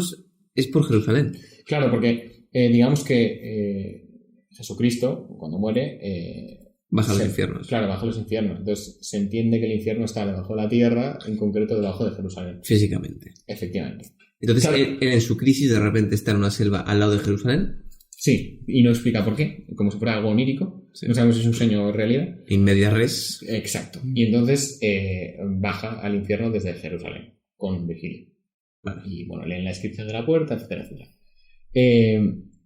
es por Jerusalén. Claro, porque digamos que Jesucristo, cuando muere, Baja a los infiernos. Claro, baja a los infiernos. Entonces se entiende que el infierno está debajo de la tierra, en concreto debajo de Jerusalén. Físicamente. Efectivamente. Entonces, Claro. él en su crisis de repente está en una selva al lado de Jerusalén. Sí, y no explica por qué, como si fuera algo onírico. Sí. No sabemos si es un sueño o realidad. In media res. Exacto. Y entonces baja al infierno desde Jerusalén, con Virgilio. Vale. Y bueno, leen la inscripción de la puerta, etcétera, etcétera.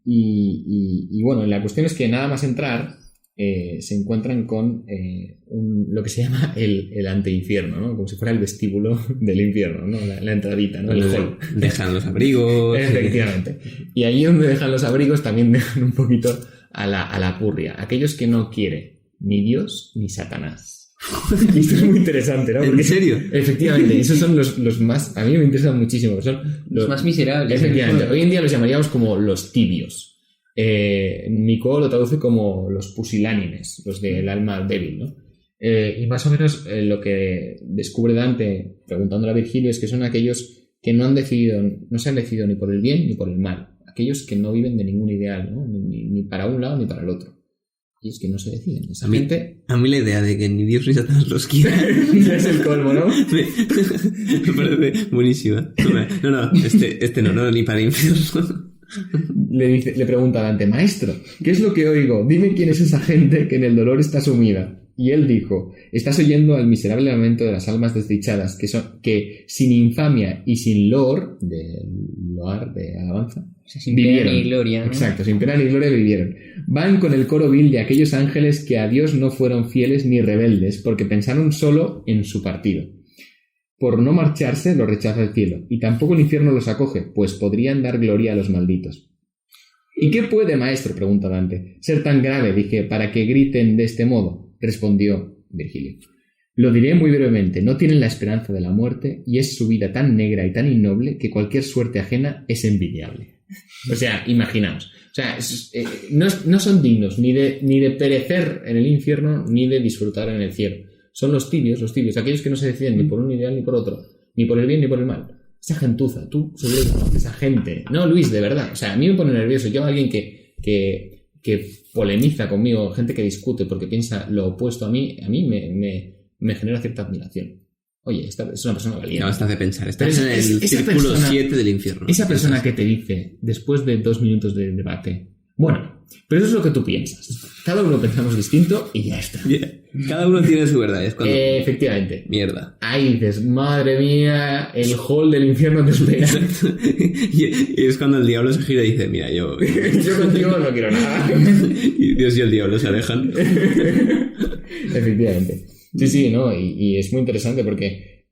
Y bueno, la cuestión es que nada más entrar, se encuentran con lo que se llama el anteinfierno, ¿no? Como si fuera el vestíbulo del infierno, ¿no? La entradita, ¿no? El hall. Dejan los abrigos. Efectivamente. Y allí donde dejan los abrigos también dejan un poquito a la purria. Aquellos que no quiere ni Dios ni Satanás. Y esto es muy interesante, ¿no? ¿En serio? Efectivamente, esos son los más... A mí me interesan muchísimo. Son Los más miserables. Efectivamente. Hoy en día los llamaríamos como los tibios. Nico lo traduce como los pusilánimes, los del alma débil, ¿no? Y más o menos lo que descubre Dante preguntándole a Virgilio es que son aquellos que no se han decidido ni por el bien ni por el mal. Aquellos que no viven de ningún ideal, ¿no? Ni para un lado ni para el otro. Y es que no se deciden. Esa gente... A mí la idea de que ni Dios ni Satanás los quiera Ya es el colmo, ¿no? me parece buenísima. No, este no, ni para infierno. Le pregunta a Dante, maestro, ¿qué es lo que oigo? Dime quién es esa gente que en el dolor está sumida. Y él dijo, estás oyendo al miserable lamento de las almas desdichadas, que sin infamia y sin loor, de loar, de alabanza, O sea, sin pena ni gloria, ¿no? Exacto, sin pena ni gloria vivieron. Van con el coro vil de aquellos ángeles que a Dios no fueron fieles ni rebeldes, porque pensaron solo en su partido. Por no marcharse, lo rechaza el cielo, y tampoco el infierno los acoge, pues podrían dar gloria a los malditos. ¿Y qué puede, maestro? Pregunta Dante. Ser tan grave, dije, para que griten de este modo. Respondió Virgilio. Lo diré muy brevemente. No tienen la esperanza de la muerte, y es su vida tan negra y tan innoble que cualquier suerte ajena es envidiable. O sea, imaginaos. O sea, no son dignos ni de perecer en el infierno, ni de disfrutar en el cielo. Son los tibios, aquellos que no se deciden ni por un ideal ni por otro, ni por el bien ni por el mal. Esa gentuza, tú seguro que conoces a gente. No, Luis, de verdad. O sea, a mí me pone nervioso. Yo, alguien que polemiza conmigo, gente que discute porque piensa lo opuesto a mí me genera cierta admiración. Oye, esta es una persona valiente. No, estás de pensar. Estás en el círculo persona, 7 del infierno. Esa persona que te dice, después de 2 minutos de debate, bueno, pero eso es lo que tú piensas. Cada uno pensamos distinto y ya está. Yeah. Cada uno tiene su verdad. Es cuando... Efectivamente. Mierda. Ahí dices, madre mía, el hall del infierno te espera. Y es cuando el diablo se gira y dice, mira, yo contigo no quiero nada. Y Dios y el diablo se alejan. Efectivamente. Sí, ¿no? Y es muy interesante porque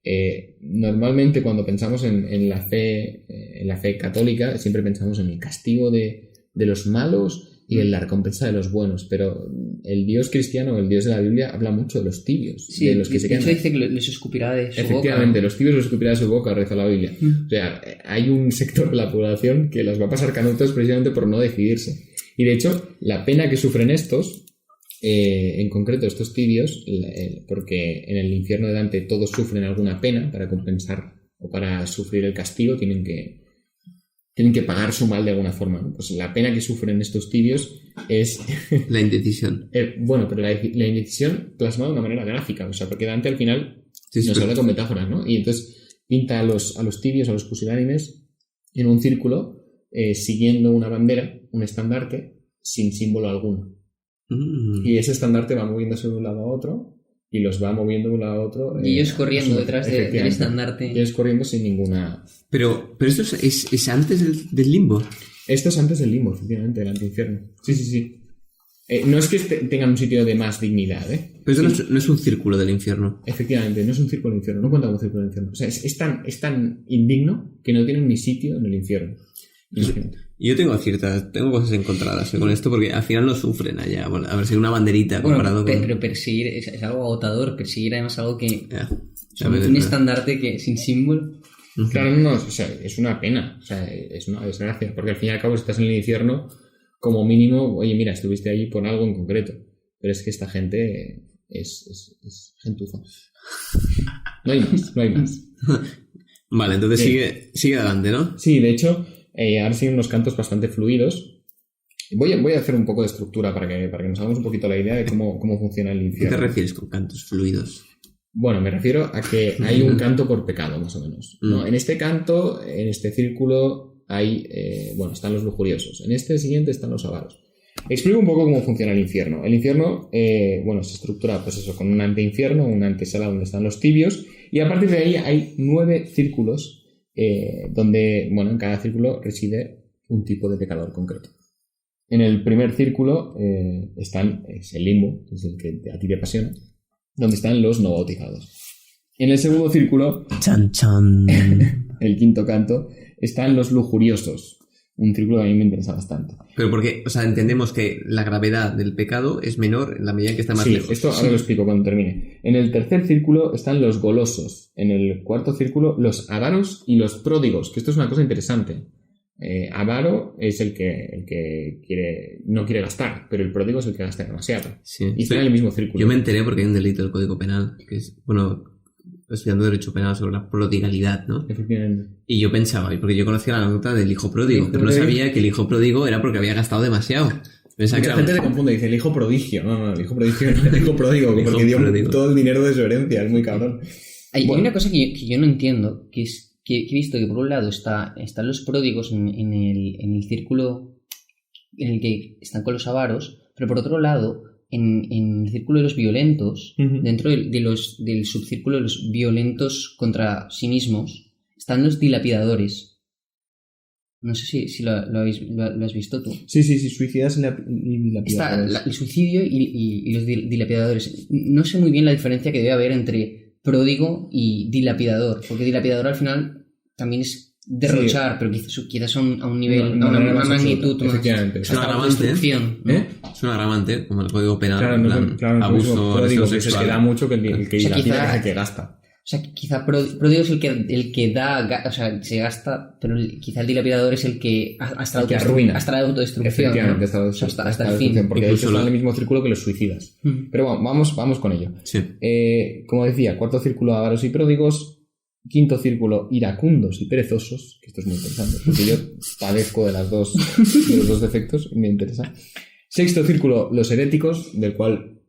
normalmente cuando pensamos en la fe católica, siempre pensamos en el castigo de los malos y en la recompensa de los buenos, pero el Dios cristiano, el Dios de la Biblia, habla mucho de los tibios, Sí, de los que se quedan. De hecho dice que les escupirá de su Efectivamente, boca. los tibios los escupirá de su boca, reza la Biblia. O sea, hay un sector de la población que las va a pasar canutos precisamente por no decidirse. Y de hecho, la pena que sufren estos, en concreto estos tibios, porque en el infierno de Dante todos sufren alguna pena para compensar o para sufrir el castigo, tienen que pagar su mal de alguna forma, ¿no? Pues la pena que sufren estos tibios es... La indecisión. bueno, pero la indecisión plasmada de una manera gráfica, o sea, porque Dante al final nos habla con metáforas, ¿no? Y entonces pinta a los tibios, a los pusilánimes, en un círculo, siguiendo una bandera, un estandarte, sin símbolo alguno. Y ese estandarte va moviéndose de un lado a otro y los va moviendo de un lado a otro. Y ellos corriendo detrás del estandarte. Y ellos corriendo sin ninguna... Pero esto es antes del limbo. Esto es antes del limbo, efectivamente, del antiinfierno. Sí. No es que tengan un sitio de más dignidad, ¿eh? Pero esto no es un círculo del infierno. Efectivamente, no es un círculo del infierno, no cuenta como un círculo del infierno. O sea, es tan indigno que no tienen ni sitio en el infierno. Imagínate. Yo tengo cosas encontradas con esto porque al final no sufren allá. Bueno, a ver si una banderita comparado con... Pero perseguir es algo agotador, perseguir además algo que... Ya, un estandarte que sin símbolo... Claro, no, o sea, es una pena, o sea, es una desgracia, porque al fin y al cabo si estás en el infierno, como mínimo, oye, mira, estuviste allí por algo en concreto, pero es que esta gente es gentuza. No hay más. Vale, entonces sigue adelante, ¿no? Sí, de hecho, ahora siguen unos cantos bastante fluidos, Voy a hacer un poco de estructura para que nos hagamos un poquito la idea de cómo funciona el ¿Qué infierno. te refieres con cantos fluidos? Bueno, me refiero a que hay un canto por pecado, más o menos, ¿no? En este canto, en este círculo, están los lujuriosos. En este siguiente están los avaros. Explico un poco cómo funciona el infierno. El infierno, se estructura, pues eso, con un anteinfierno, una antesala donde están los tibios, y a partir de ahí hay 9 círculos donde, en cada círculo reside un tipo de pecador concreto. En el primer círculo es el limbo, es el que a ti te apasiona, donde están los no bautizados. En el segundo círculo, ¡Chan, chan! el quinto canto, están los lujuriosos, un círculo que a mí me interesa bastante. Pero porque, entendemos que la gravedad del pecado es menor en la medida en que está más lejos. Esto ahora lo explico cuando termine. En el tercer círculo están los golosos. En el cuarto círculo, los avaros y los pródigos, que esto es una cosa interesante. Avaro es el que no quiere gastar, pero el pródigo es el que gasta demasiado. Sí. Y están en el mismo círculo. Yo me enteré porque hay un delito del Código Penal, que es, estudiando Derecho Penal sobre la prodigalidad, ¿no? Efectivamente. Y yo pensaba, porque yo conocía la nota del hijo pródigo, pero no sabía que el hijo pródigo era porque había gastado demasiado. Pensaba que Mucha gente se confunde, dice el hijo prodigio. No, el hijo prodigio es el hijo pródigo, porque dio todo el dinero de su herencia, es muy cabrón. Hay una cosa que yo no entiendo, que es que he visto que por un lado están los pródigos en el círculo en el que están con los avaros, pero por otro lado, en el círculo de los violentos, dentro del subcírculo de los violentos contra sí mismos, están los dilapidadores. No sé si lo has visto tú. Sí, suicidas y dilapidadores. Está el suicidio y los dilapidadores. No sé muy bien la diferencia que debe haber entre pródigo y dilapidador, porque dilapidador al final también es derrochar, pero quizás a un nivel, a una magnitud más. Efectivamente. Es un agravante, ¿no? Es un agravante, como el Código Penal, claro, abuso, agresión sexual. Es que da mucho que el que dilapida es el que gasta. O sea, quizá pródigo es el que da, o sea, se gasta, pero quizá el dilapidador es el que hasta la autodestrucción. Efectivamente, ¿no? hasta el fin. Porque ellos están en el mismo círculo que los suicidas. Pero bueno, vamos con ello. Sí. Como decía, cuarto círculo, avaros y pródigos. Quinto círculo, iracundos y perezosos, que esto es muy interesante, porque yo padezco de los dos defectos y me interesa. Sexto círculo, los heréticos, del cual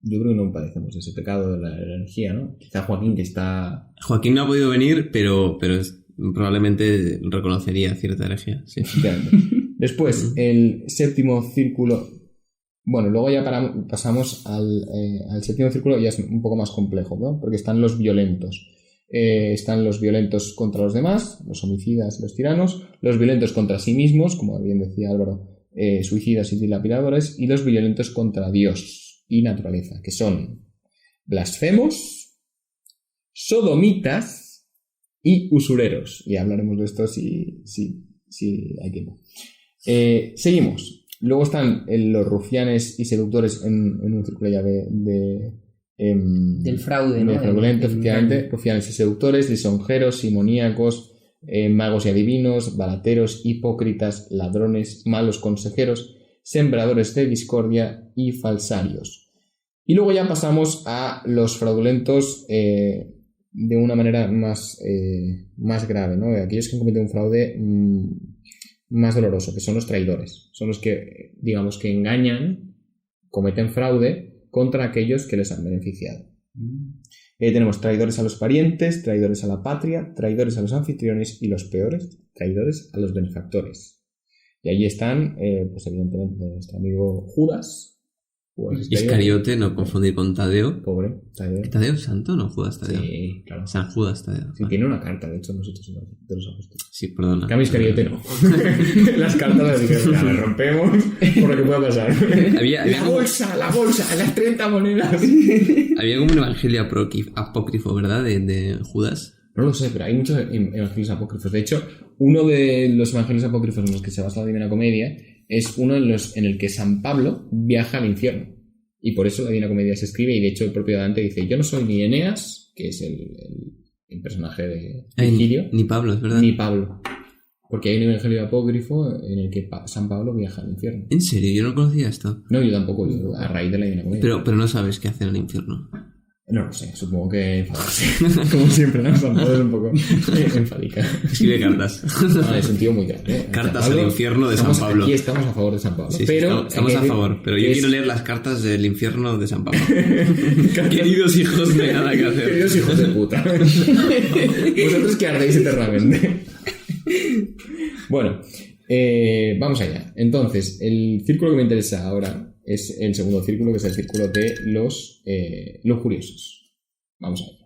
yo creo que no padecemos ese pecado de la energía, ¿no? Quizá Joaquín, que está... Joaquín no ha podido venir, pero probablemente reconocería cierta herejía. Sí. Después, el séptimo círculo... Bueno, luego ya pasamos al séptimo círculo, ya es un poco más complejo, ¿no? Porque están los violentos. Están los violentos contra los demás, los homicidas y los tiranos, los violentos contra sí mismos, como bien decía Álvaro, suicidas y dilapidadores, y los violentos contra Dios y naturaleza, que son blasfemos, sodomitas y usureros. Y hablaremos de esto si hay tiempo. Seguimos. Luego están los rufianes y seductores en un círculo ya del fraude, ¿no? Fraudulento, efectivamente. Rufianes y seductores, lisonjeros, simoníacos, magos y adivinos, barateros, hipócritas, ladrones, malos consejeros, sembradores de discordia y falsarios. Y luego ya pasamos a los fraudulentos de una manera más grave, ¿no? Aquellos que han cometido un fraude más doloroso, que son los traidores. Son los que, digamos, que engañan, cometen fraude contra aquellos que les han beneficiado. Tenemos traidores a los parientes, traidores a la patria, traidores a los anfitriones y los peores, traidores a los benefactores. Y allí están, pues evidentemente, nuestro amigo Judas. Iscariote, no confundir con Tadeo. Pobre, Tadeo. ¿Tadeo es santo o no? Judas Tadeo. Sí, claro. San Judas Tadeo. Sí, tiene una carta, de hecho, nosotros de los apóstoles. Sí, perdona. Cambio Iscariote no. Las cartas las dijeron, ya las rompemos por lo que pueda pasar. Había la bolsa, las 30 monedas. Había como un evangelio apócrifo, ¿verdad? De Judas. No lo sé, pero hay muchos evangelios apócrifos. De hecho, uno de los evangelios apócrifos en los que se basa la Divina Comedia es uno en el que San Pablo viaja al infierno. Y por eso la Divina Comedia se escribe, y de hecho el propio Dante dice: yo no soy ni Eneas, que es el personaje de Virgilio, ni Pablo, es verdad. Ni Pablo. Porque hay un evangelio apócrifo en el que San Pablo viaja al infierno. ¿En serio? Yo no conocía esto. No, yo tampoco, a raíz de la Divina Comedia. Pero no sabes qué hace en el infierno. No lo sé, supongo que enfadarse. Como siempre, ¿no? San Pablo es un poco enfadica. Escribe cartas. No, es un tío muy grande. Cartas al infierno de San Pablo. Aquí estamos a favor de San Pablo. Sí, pero estamos a favor, pero yo quiero leer las cartas del infierno de San Pablo. Queridos hijos, no hay nada que hacer. Queridos hijos de puta. Vosotros que ardéis eternamente. Bueno, vamos allá. Entonces, el círculo que me interesa ahora es el segundo círculo, que es el círculo de los lujuriosos. Vamos a ver.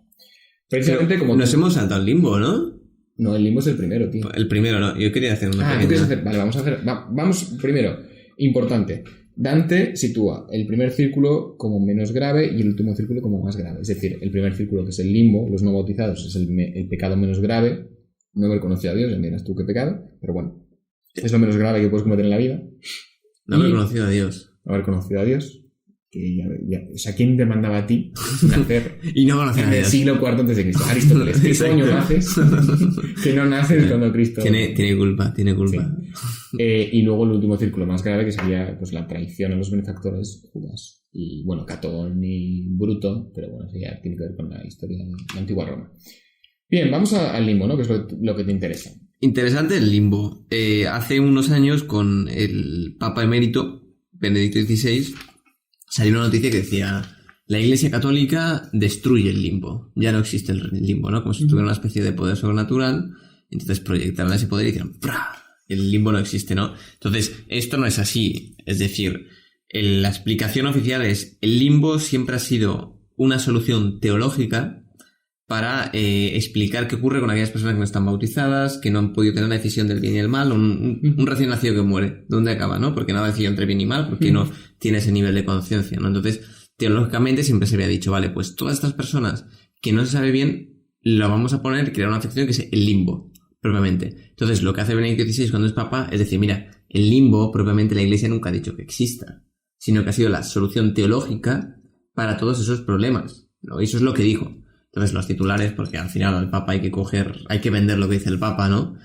Precisamente como... Nos hemos saltado el limbo, ¿no? No, el limbo es el primero, tío. El primero, no. Yo quería hacer una pequeña... ¿tú quieres hacer? Vale, vamos a hacer... vamos primero. Importante. Dante sitúa el primer círculo como menos grave y el último círculo como más grave. Es decir, el primer círculo, que es el limbo, los no bautizados, es el pecado menos grave. No haber conocido a Dios, ya miras tú qué pecado. Pero bueno, es lo menos grave que puedes cometer en la vida. No haber conocido a Dios. No haber conocido a Dios. Que o sea, ¿quién te mandaba a ti nacer y no conocer a en el Dios? siglo IV antes de Cristo? Aristóteles. ¿Qué coño naces? Que no naces cuando Cristo... Tiene culpa. Sí. Y luego el último círculo más grave, que sería pues la traición a los benefactores, Judas. Y bueno, Catón y Bruto, pero bueno, eso ya tiene que ver con la historia de la antigua Roma. Bien, vamos al limbo, ¿no? Que es lo que te interesa. Interesante el limbo. Hace unos años, con el Papa emérito, Benedicto XVI, salió una noticia que decía: la Iglesia Católica destruye el limbo. Ya no existe el limbo, ¿no? Como si tuviera una especie de poder sobrenatural. Entonces proyectaron ese poder y dijeron: ¡prá! El limbo no existe, ¿no? Entonces, esto no es así. Es decir, la explicación oficial es: el limbo siempre ha sido una solución teológica para explicar qué ocurre con aquellas personas que no están bautizadas, que no han podido tener la decisión del bien y el mal, un recién nacido que muere. ¿Dónde acaba, no? Porque no ha decidido entre bien y mal, porque no tiene ese nivel de conciencia, ¿no? Entonces, teológicamente siempre se había dicho, vale, pues todas estas personas que no se sabe bien, lo vamos a poner, crear una sección que es el limbo, propiamente. Entonces, lo que hace Benedicto XVI cuando es papa es decir, mira, el limbo, propiamente, la Iglesia nunca ha dicho que exista, sino que ha sido la solución teológica para todos esos problemas, ¿no? Y eso es lo que dijo. Entonces los titulares, porque al final al Papa hay que vender lo que dice el Papa, ¿no?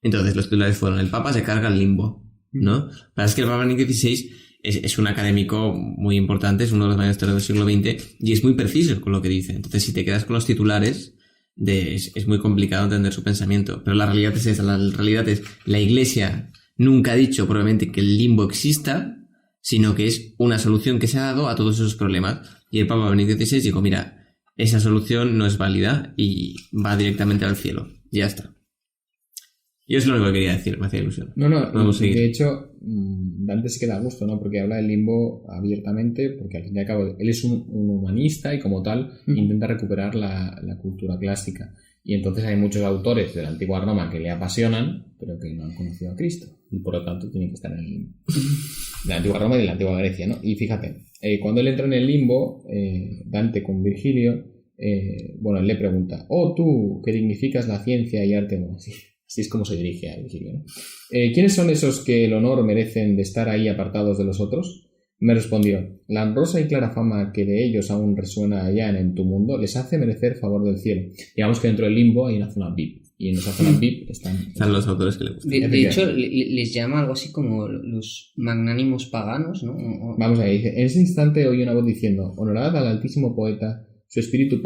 Entonces los titulares fueron: el Papa se carga el limbo, ¿no? Pero es que el Papa Benedicto XVI es un académico muy importante, es uno de los mayores teólogos del siglo XX y es muy preciso con lo que dice. Entonces si te quedas con los titulares, es muy complicado entender su pensamiento. Pero la realidad es esa, la realidad es: la Iglesia nunca ha dicho probablemente que el limbo exista, sino que es una solución que se ha dado a todos esos problemas. Y el Papa Benedicto XVI dijo: mira, esa solución no es válida y va directamente al cielo. Ya está. Y eso es lo único que quería decir, me hacía ilusión. No, vamos a seguir. De hecho, Dante se queda a gusto, ¿no? Porque habla del limbo abiertamente, porque al fin y al cabo él es un humanista y como tal intenta recuperar la cultura clásica. Y entonces hay muchos autores de la antigua Roma que le apasionan, pero que no han conocido a Cristo. Y por lo tanto tienen que estar en el limbo. De la antigua Roma y de la antigua Grecia, ¿no? Y fíjate, cuando él entra en el limbo, Dante con Virgilio, él le pregunta: oh, tú que dignificas la ciencia y arte, bueno, así es como se dirige a Virgilio, ¿no? ¿Quiénes son esos que el honor merecen de estar ahí apartados de los otros? Me respondió: la honrosa y clara fama que de ellos aún resuena allá en tu mundo les hace merecer favor del cielo. Digamos que dentro del limbo hay una zona VIP. Y en esa zona VIP están los autores que le gustan. De hecho, les llama algo así como los magnánimos paganos, ¿no? Vamos a ver, dice: en ese instante oí una voz diciendo: honorad al altísimo poeta, su espíritu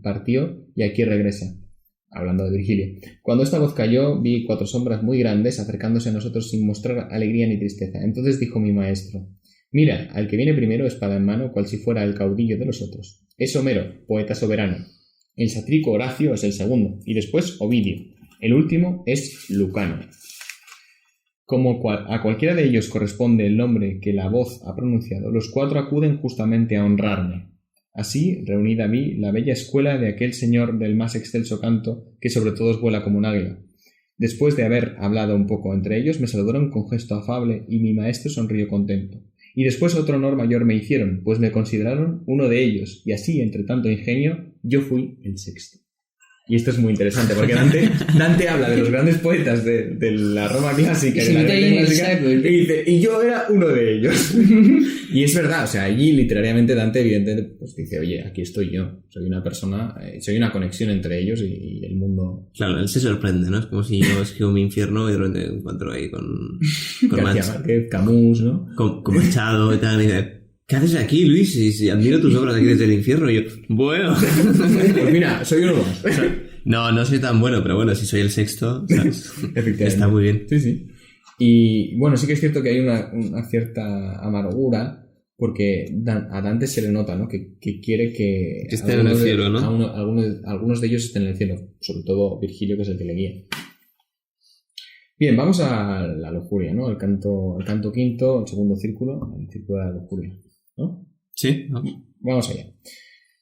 partió y aquí regresa. Hablando de Virgilio. Cuando esta voz cayó, vi 4 sombras muy grandes acercándose a nosotros sin mostrar alegría ni tristeza. Entonces dijo mi maestro: mira, al que viene primero, espada en mano, cual si fuera el caudillo de los otros. Es Homero, poeta soberano. El satírico Horacio es el segundo, y después Ovidio. El último es Lucano. Como a cualquiera de ellos corresponde el nombre que la voz ha pronunciado, los 4 acuden justamente a honrarme. Así, reunida vi la bella escuela de aquel señor del más excelso canto, que sobre todos vuela como un águila. Después de haber hablado un poco entre ellos, me saludaron con gesto afable, y mi maestro sonrió contento. Y después otro honor mayor me hicieron, pues me consideraron uno de ellos, y así, entre tanto ingenio, yo fui el sexto. Y esto es muy interesante, porque Dante habla de los grandes poetas de la Roma clásica, y, de la Grecia clásica, y dice: y yo era uno de ellos. Y es verdad, o sea, allí literariamente Dante evidentemente pues dice: oye, aquí estoy yo, soy una persona, soy una conexión entre ellos y el mundo. Claro, él se sorprende, ¿no? Es como si yo escribo mi infierno y de repente me encuentro ahí con García Márquez, Camus, ¿no? Con Machado y tal, y dice: ¿qué haces aquí, Luis? Si admiro tus obras aquí desde el infierno. Y yo, bueno. Pues mira, soy uno más. No soy tan bueno, pero bueno, si soy el sexto, ¿sabes? Efectivamente. Está muy bien. Sí, sí. Y bueno, sí que es cierto que hay una cierta amargura, porque a Dante se le nota, ¿no? Que quiere que esté en el cielo, ¿no? Algunos de ellos estén en el cielo, sobre todo Virgilio, que es el que le guía. Bien, vamos a la lujuria, ¿no? El canto quinto, el segundo círculo, el círculo de la lujuria, ¿no? Sí, ¿no? Vamos allá.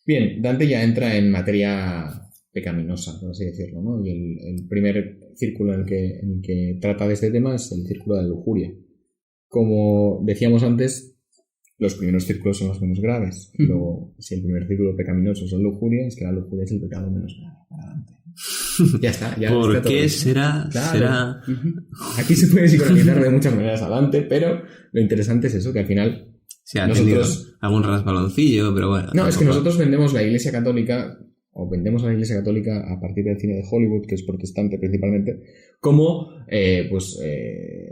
Bien, Dante ya entra en materia pecaminosa, por así decirlo, ¿no? Y el primer círculo en el que trata de este tema es el círculo de la lujuria. Como decíamos antes, los primeros círculos son los menos graves. Luego, si el primer círculo pecaminoso es la lujuria, es que la lujuria es el pecado menos grave para Dante. Ya está. ¿Por está qué todo. será? Claro. Será... Aquí se puede psicoanalizar de muchas maneras a Dante, pero lo interesante es eso, que al final Sí, ha nosotros... tenido algún rasbaloncillo, pero bueno. No, es que tampoco- nosotros vendemos la Iglesia Católica, o vendemos a la Iglesia Católica a partir del cine de Hollywood, que es protestante principalmente, como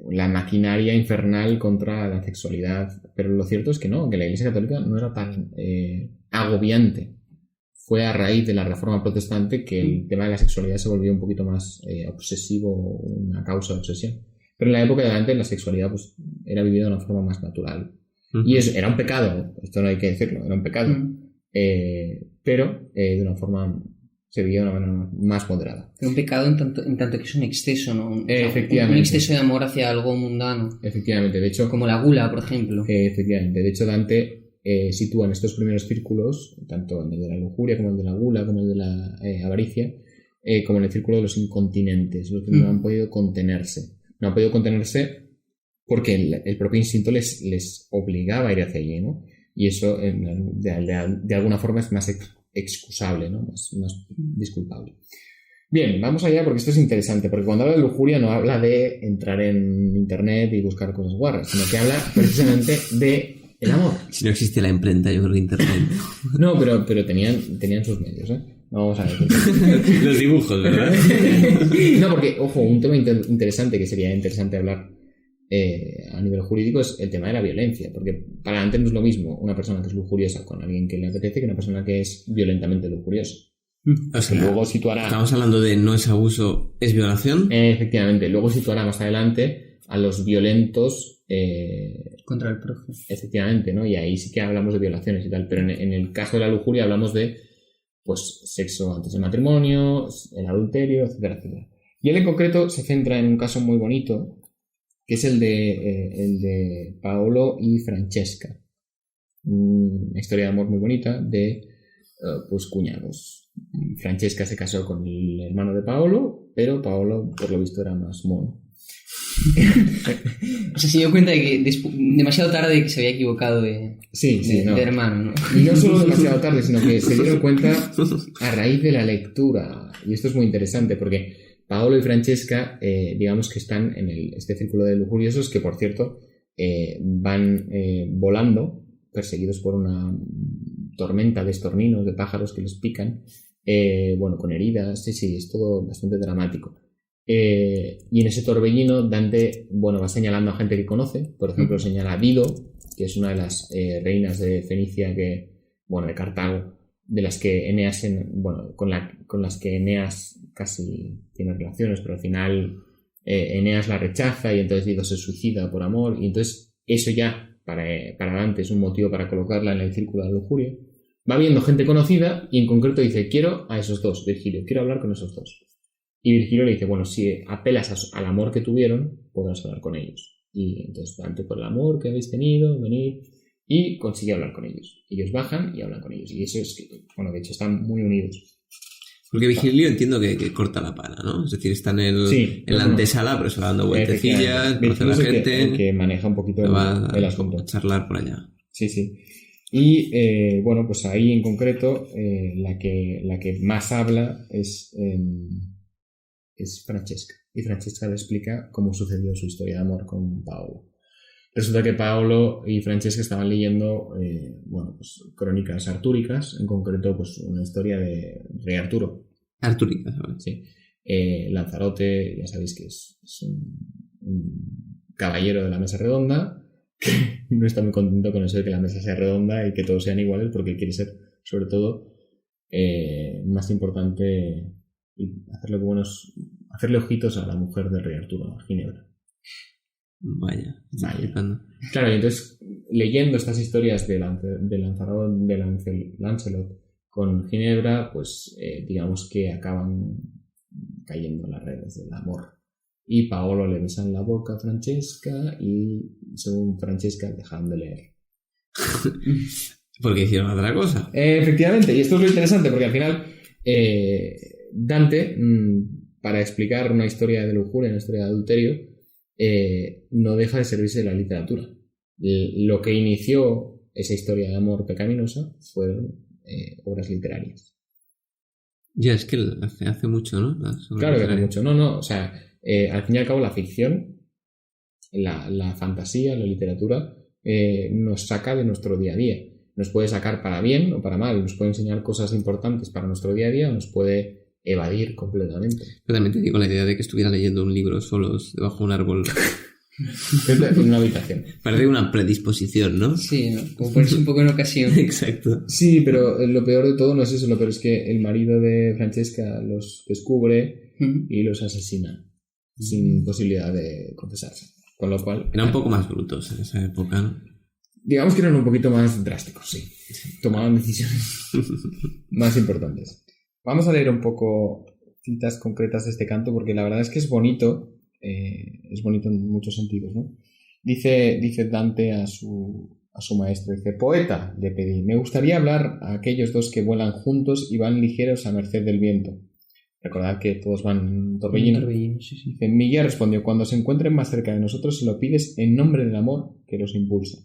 la maquinaria infernal contra la sexualidad. Pero lo cierto es que no, que la Iglesia Católica no era tan agobiante. Fue a raíz de la Reforma Protestante que el tema de la sexualidad se volvió un poquito más obsesivo, una causa de obsesión. Pero en la época de Dante la sexualidad pues, era vivida de una forma más natural. Y era un pecado, esto no hay que decirlo, era un pecado. Pero de una forma, se vivía de una manera más moderada. Pero un pecado en tanto que es un exceso, ¿no? O sea, Efectivamente. un exceso de amor hacia algo mundano. Efectivamente, de hecho, Como la gula, por ejemplo. efectivamente, de hecho Dante sitúa en estos primeros círculos, tanto en el de la lujuria como el de la gula, como el de la avaricia, como en el círculo de los incontinentes, los que no han podido contenerse. No han podido contenerse porque el propio instinto les obligaba a ir hacia allí, ¿no? Y eso de alguna forma es más excusable, ¿no? Más disculpable. Bien, vamos allá porque esto es interesante, porque cuando habla de lujuria no habla de entrar en internet y buscar cosas guarras, sino que habla precisamente de el amor. Si no existe la imprenta, yo creo que internet. No, pero tenían sus medios, ¿eh? No vamos a ver. Los dibujos, ¿verdad? No, porque, ojo, un tema interesante que sería interesante hablar a nivel jurídico es el tema de la violencia, porque para Dante no es lo mismo una persona que es lujuriosa con alguien que le apetece que una persona que es violentamente lujuriosa. O sea, Luego situará... estamos hablando de no es abuso, es violación. Efectivamente, luego situará más adelante a los violentos... Contra el prójimo. Efectivamente, ¿no? Y ahí sí que hablamos de violaciones y tal, pero en el caso de la lujuria hablamos de pues sexo antes del matrimonio, el adulterio, etcétera, etcétera. Y él en concreto se centra en un caso muy bonito, que es el de Paolo y Francesca. Una historia de amor muy bonita de pues cuñados. Francesca se casó con el hermano de Paolo, pero Paolo, por lo visto, era más mono. O sea, se dio cuenta de que demasiado tarde que se había equivocado de hermano, ¿no? Y no solo demasiado tarde, sino que se dieron cuenta a raíz de la lectura. Y esto es muy interesante porque Paolo y Francesca, digamos que están en este círculo de lujuriosos que, por cierto, van volando, perseguidos por una tormenta de estorninos, de pájaros que les pican, con heridas. Sí, es todo bastante dramático. Y en ese torbellino Dante va señalando a gente que conoce. Por ejemplo, señala a Dido, que es una de las reinas de Fenicia, de Cartago, de las que Eneas con las que Eneas casi tiene relaciones, pero al final Eneas la rechaza y entonces Dido se suicida por amor, y entonces eso ya para Dante es un motivo para colocarla en el círculo de la lujuria. Va viendo gente conocida y en concreto dice: quiero a esos dos, Virgilio, quiero hablar con esos dos. Y Virgilio le dice: bueno, si apelas al amor que tuvieron, podrás hablar con ellos. Y entonces, Dante, por el amor que habéis tenido, venid, y consigue hablar con ellos. Ellos bajan y hablan con ellos. Y eso es que, de hecho, están muy unidos. Porque Virgilio entiendo que corta la pana, ¿no? Es decir, está en la antesala, pero se va dando vueltecillas, conoce a la gente. El que maneja un poquito el asunto. A charlar por allá. Sí. Y, pues ahí en concreto, la que más habla es Francesca. Y Francesca le explica cómo sucedió su historia de amor con Paolo. Resulta que Paolo y Francesca estaban leyendo crónicas artúricas, en concreto pues una historia de Rey Arturo. Artúrica, ¿sabes? Sí. Lanzarote, ya sabéis que es un caballero de la mesa redonda no está muy contento con eso de que la mesa sea redonda y que todos sean iguales, porque quiere ser, sobre todo, más importante y hacerle ojitos a la mujer del rey Arturo, a Ginebra. Vaya. Claro, y entonces, leyendo estas historias de Lancelot con Ginebra, pues digamos que acaban cayendo en las redes del amor. Y Paolo le besa en la boca a Francesca y, según Francesca, dejaron de leer. Porque hicieron otra cosa. Efectivamente, y esto es lo interesante, porque al final Dante, para explicar una historia de lujuria, una historia de adulterio, no deja de servirse de la literatura. Lo que inició esa historia de amor pecaminosa fueron obras literarias. Ya, es que hace mucho, ¿no? Claro que hace mucho. No, o sea, al fin y al cabo la ficción, la fantasía, la literatura nos saca de nuestro día a día. Nos puede sacar para bien o para mal, nos puede enseñar cosas importantes para nuestro día a día o nos puede evadir completamente. Pero también te digo la idea de que estuviera leyendo un libro solos debajo de un árbol. En una habitación. Parece una predisposición, ¿no? Sí, ¿no? Como ponerse un poco en ocasión. Exacto. Sí, pero lo peor de todo no es eso, lo peor es que el marido de Francesca los descubre y los asesina sin posibilidad de confesarse. Con lo cual... Eran un poco más brutos en esa época, ¿no? Digamos que eran un poquito más drásticos, sí. Tomaban decisiones más importantes. Vamos a leer un poco citas concretas de este canto porque la verdad es que es bonito en muchos sentidos, ¿no? Dice Dante a su maestro, dice: poeta, le pedí, me gustaría hablar a aquellos dos que vuelan juntos y van ligeros a merced del viento. Recordad que todos van en torbellino. Sí, sí. Dice: mi guía respondió: cuando se encuentren más cerca de nosotros se lo pides en nombre del amor que los impulsa.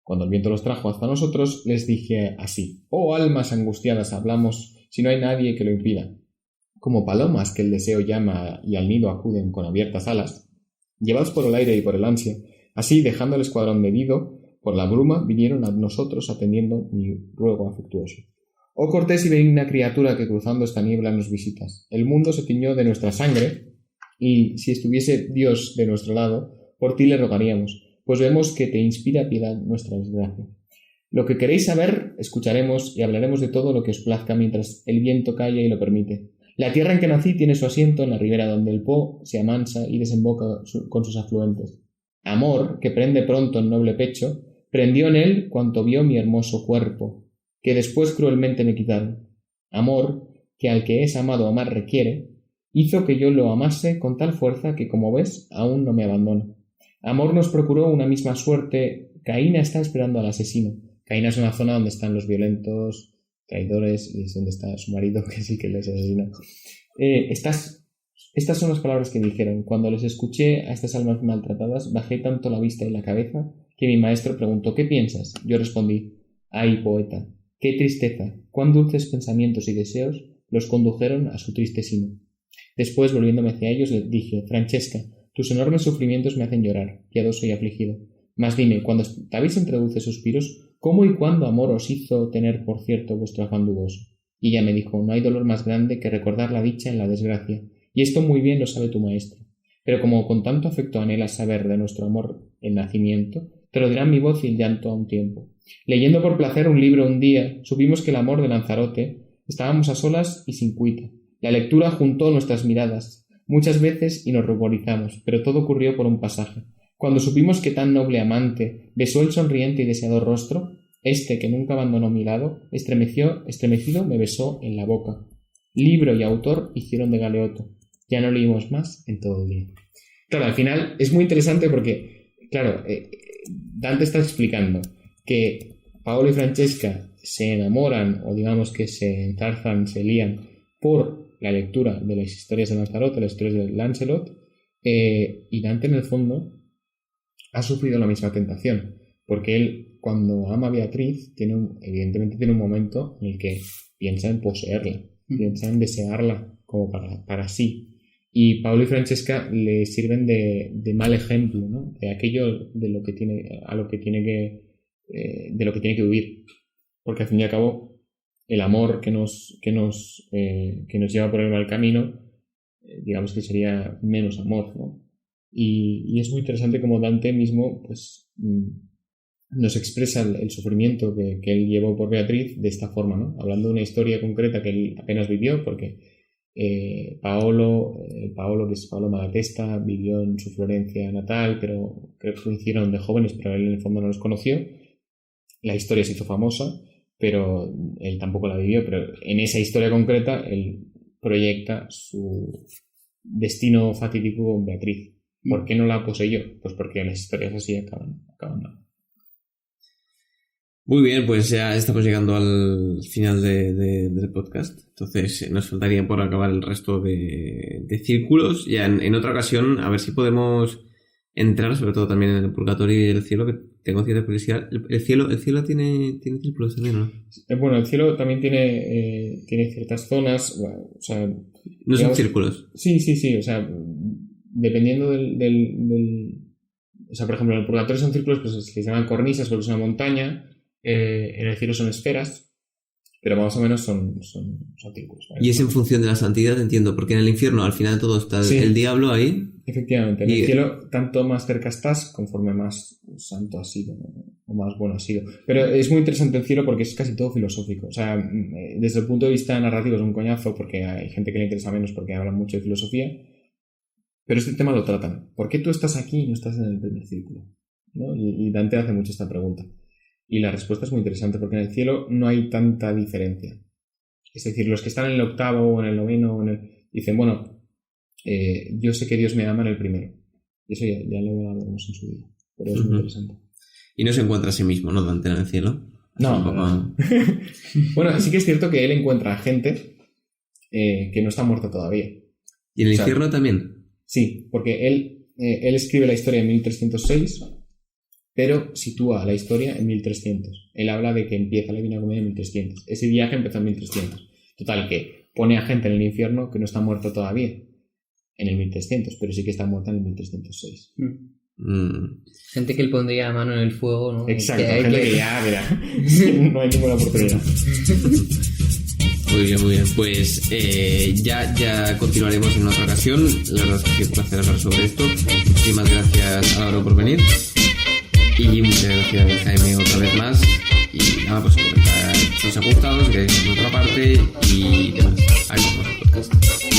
Cuando el viento los trajo hasta nosotros, les dije así: oh almas angustiadas, hablamos si no hay nadie que lo impida. Como palomas que el deseo llama y al nido acuden con abiertas alas, llevados por el aire y por el ansia, así, dejando el escuadrón medido por la bruma, vinieron a nosotros atendiendo mi ruego afectuoso. Oh cortés y benigna criatura que cruzando esta niebla nos visitas. El mundo se tiñó de nuestra sangre y, si estuviese Dios de nuestro lado, por ti le rogaríamos, pues vemos que te inspira piedad nuestra desgracia. Lo que queréis saber, escucharemos y hablaremos de todo lo que os plazca mientras el viento calla y lo permite. La tierra en que nací tiene su asiento en la ribera donde el Po se amansa y desemboca con sus afluentes. Amor, que prende pronto en noble pecho, prendió en él cuanto vio mi hermoso cuerpo, que después cruelmente me quitaron. Amor, que al que es amado amar requiere, hizo que yo lo amase con tal fuerza que, como ves, aún no me abandona. Amor nos procuró una misma suerte. Caína está esperando al asesino. Caína es una zona donde están los violentos, traidores, y es donde está su marido, que sí que les asesinó. Estas son las palabras que dijeron. Cuando les escuché a estas almas maltratadas, bajé tanto la vista y la cabeza que mi maestro preguntó: ¿qué piensas? Yo respondí: ay, poeta, qué tristeza, cuán dulces pensamientos y deseos los condujeron a su triste sino. Después, volviéndome hacia ellos, les dije: Francesca, tus enormes sufrimientos me hacen llorar, piadoso y afligido. Mas dime, cuando estabais entre dulces suspiros, ¿cómo y cuándo amor os hizo tener por cierto vuestro afán dudoso? Y ella me dijo: no hay dolor más grande que recordar la dicha en la desgracia, y esto muy bien lo sabe tu maestro. Pero como con tanto afecto anhelas saber de nuestro amor el nacimiento, te lo dirán mi voz y el llanto a un tiempo. Leyendo por placer un libro un día, supimos que el amor de Lanzarote, estábamos a solas y sin cuita. La lectura juntó nuestras miradas muchas veces y nos ruborizamos, pero todo ocurrió por un pasaje. Cuando supimos que tan noble amante besó el sonriente y deseado rostro, este, que nunca abandonó mi lado, estremecido me besó en la boca. Libro y autor hicieron de galeoto. Ya no leímos más en todo el día. Claro, al final es muy interesante porque, claro, Dante está explicando que Paolo y Francesca se enamoran, o digamos que se enzarzan, se lían, por la lectura de las historias de Lanzarote, las historias de Lancelot, y Dante en el fondo ha sufrido la misma tentación, porque él, cuando ama a Beatriz, evidentemente tiene un momento en el que piensa en poseerla, piensa en desearla como para sí. Y Paolo y Francesca le sirven de mal ejemplo, ¿no? De aquello de lo que tiene que huir, porque al fin y al cabo el amor que nos lleva por el mal camino, digamos que sería menos amor, ¿no? Y es muy interesante como Dante mismo pues nos expresa el sufrimiento que él llevó por Beatriz de esta forma, ¿no? Hablando de una historia concreta que él apenas vivió, porque Paolo, que es Paolo Malatesta, vivió en su Florencia natal, pero creo que coincidieron de jóvenes, pero él en el fondo no los conoció. La historia se hizo famosa, pero él tampoco la vivió, pero en esa historia concreta él proyecta su destino fatídico con Beatriz. ¿Por qué no la poseyó? Pues porque las historias así acaban mal. Muy bien, pues ya estamos llegando al final del podcast. Entonces nos faltaría por acabar el resto de círculos. Ya en otra ocasión, a ver si podemos entrar, sobre todo también en el purgatorio y el cielo, que tengo cierta curiosidad. ¿El cielo tiene círculos también, no? Bueno, el cielo también tiene ciertas zonas, o sea... ¿No son círculos? Sí, o sea, dependiendo del... O sea, por ejemplo, en el purgatorio son círculos pues, que se llaman cornisas porque es una montaña. En el cielo son esferas, pero más o menos son círculos, ¿vale? Y es en función de la santidad, entiendo, porque en el infierno al final de todo está el diablo ahí. Efectivamente, en el cielo tanto más cerca estás conforme más santo has sido, ¿no? O más bueno has sido. Pero es muy interesante el cielo porque es casi todo filosófico. O sea, desde el punto de vista narrativo es un coñazo porque hay gente que le interesa menos porque hablan mucho de filosofía, pero este tema lo tratan. ¿Por qué tú estás aquí y no estás en el primer círculo? ¿No? Y Dante hace mucho esta pregunta. Y la respuesta es muy interesante porque en el cielo no hay tanta diferencia. Es decir, los que están en el octavo o en el noveno dicen, bueno, yo sé que Dios me ama en el primero. Y eso ya lo hablaremos en su vida. Pero es muy interesante. Y no se encuentra a sí mismo, ¿no, Dante, en el cielo? No. Bueno, sí que es cierto que él encuentra gente que no está muerta todavía. ¿Y en el infierno también? Sí, porque él escribe la historia en 1306... pero sitúa la historia en 1300. Él habla de que empieza la Divina Comedia en 1300. Ese viaje empezó en 1300. Total, que pone a gente en el infierno que no está muerta todavía en el 1300, pero sí que está muerta en el 1306. Gente que él pondría mano en el fuego, ¿no? Exacto, gente que ya, mira, no hay ninguna oportunidad. Muy bien. Pues ya continuaremos en otra ocasión. La verdad es que es un placer hablar sobre esto. Muchísimas gracias, Álvaro, por venir. Y muchas gracias, Jaime, otra vez más. Y nada, pues comentar si os ha gustado, si queréis otra parte y demás. Ahí vamos el podcast.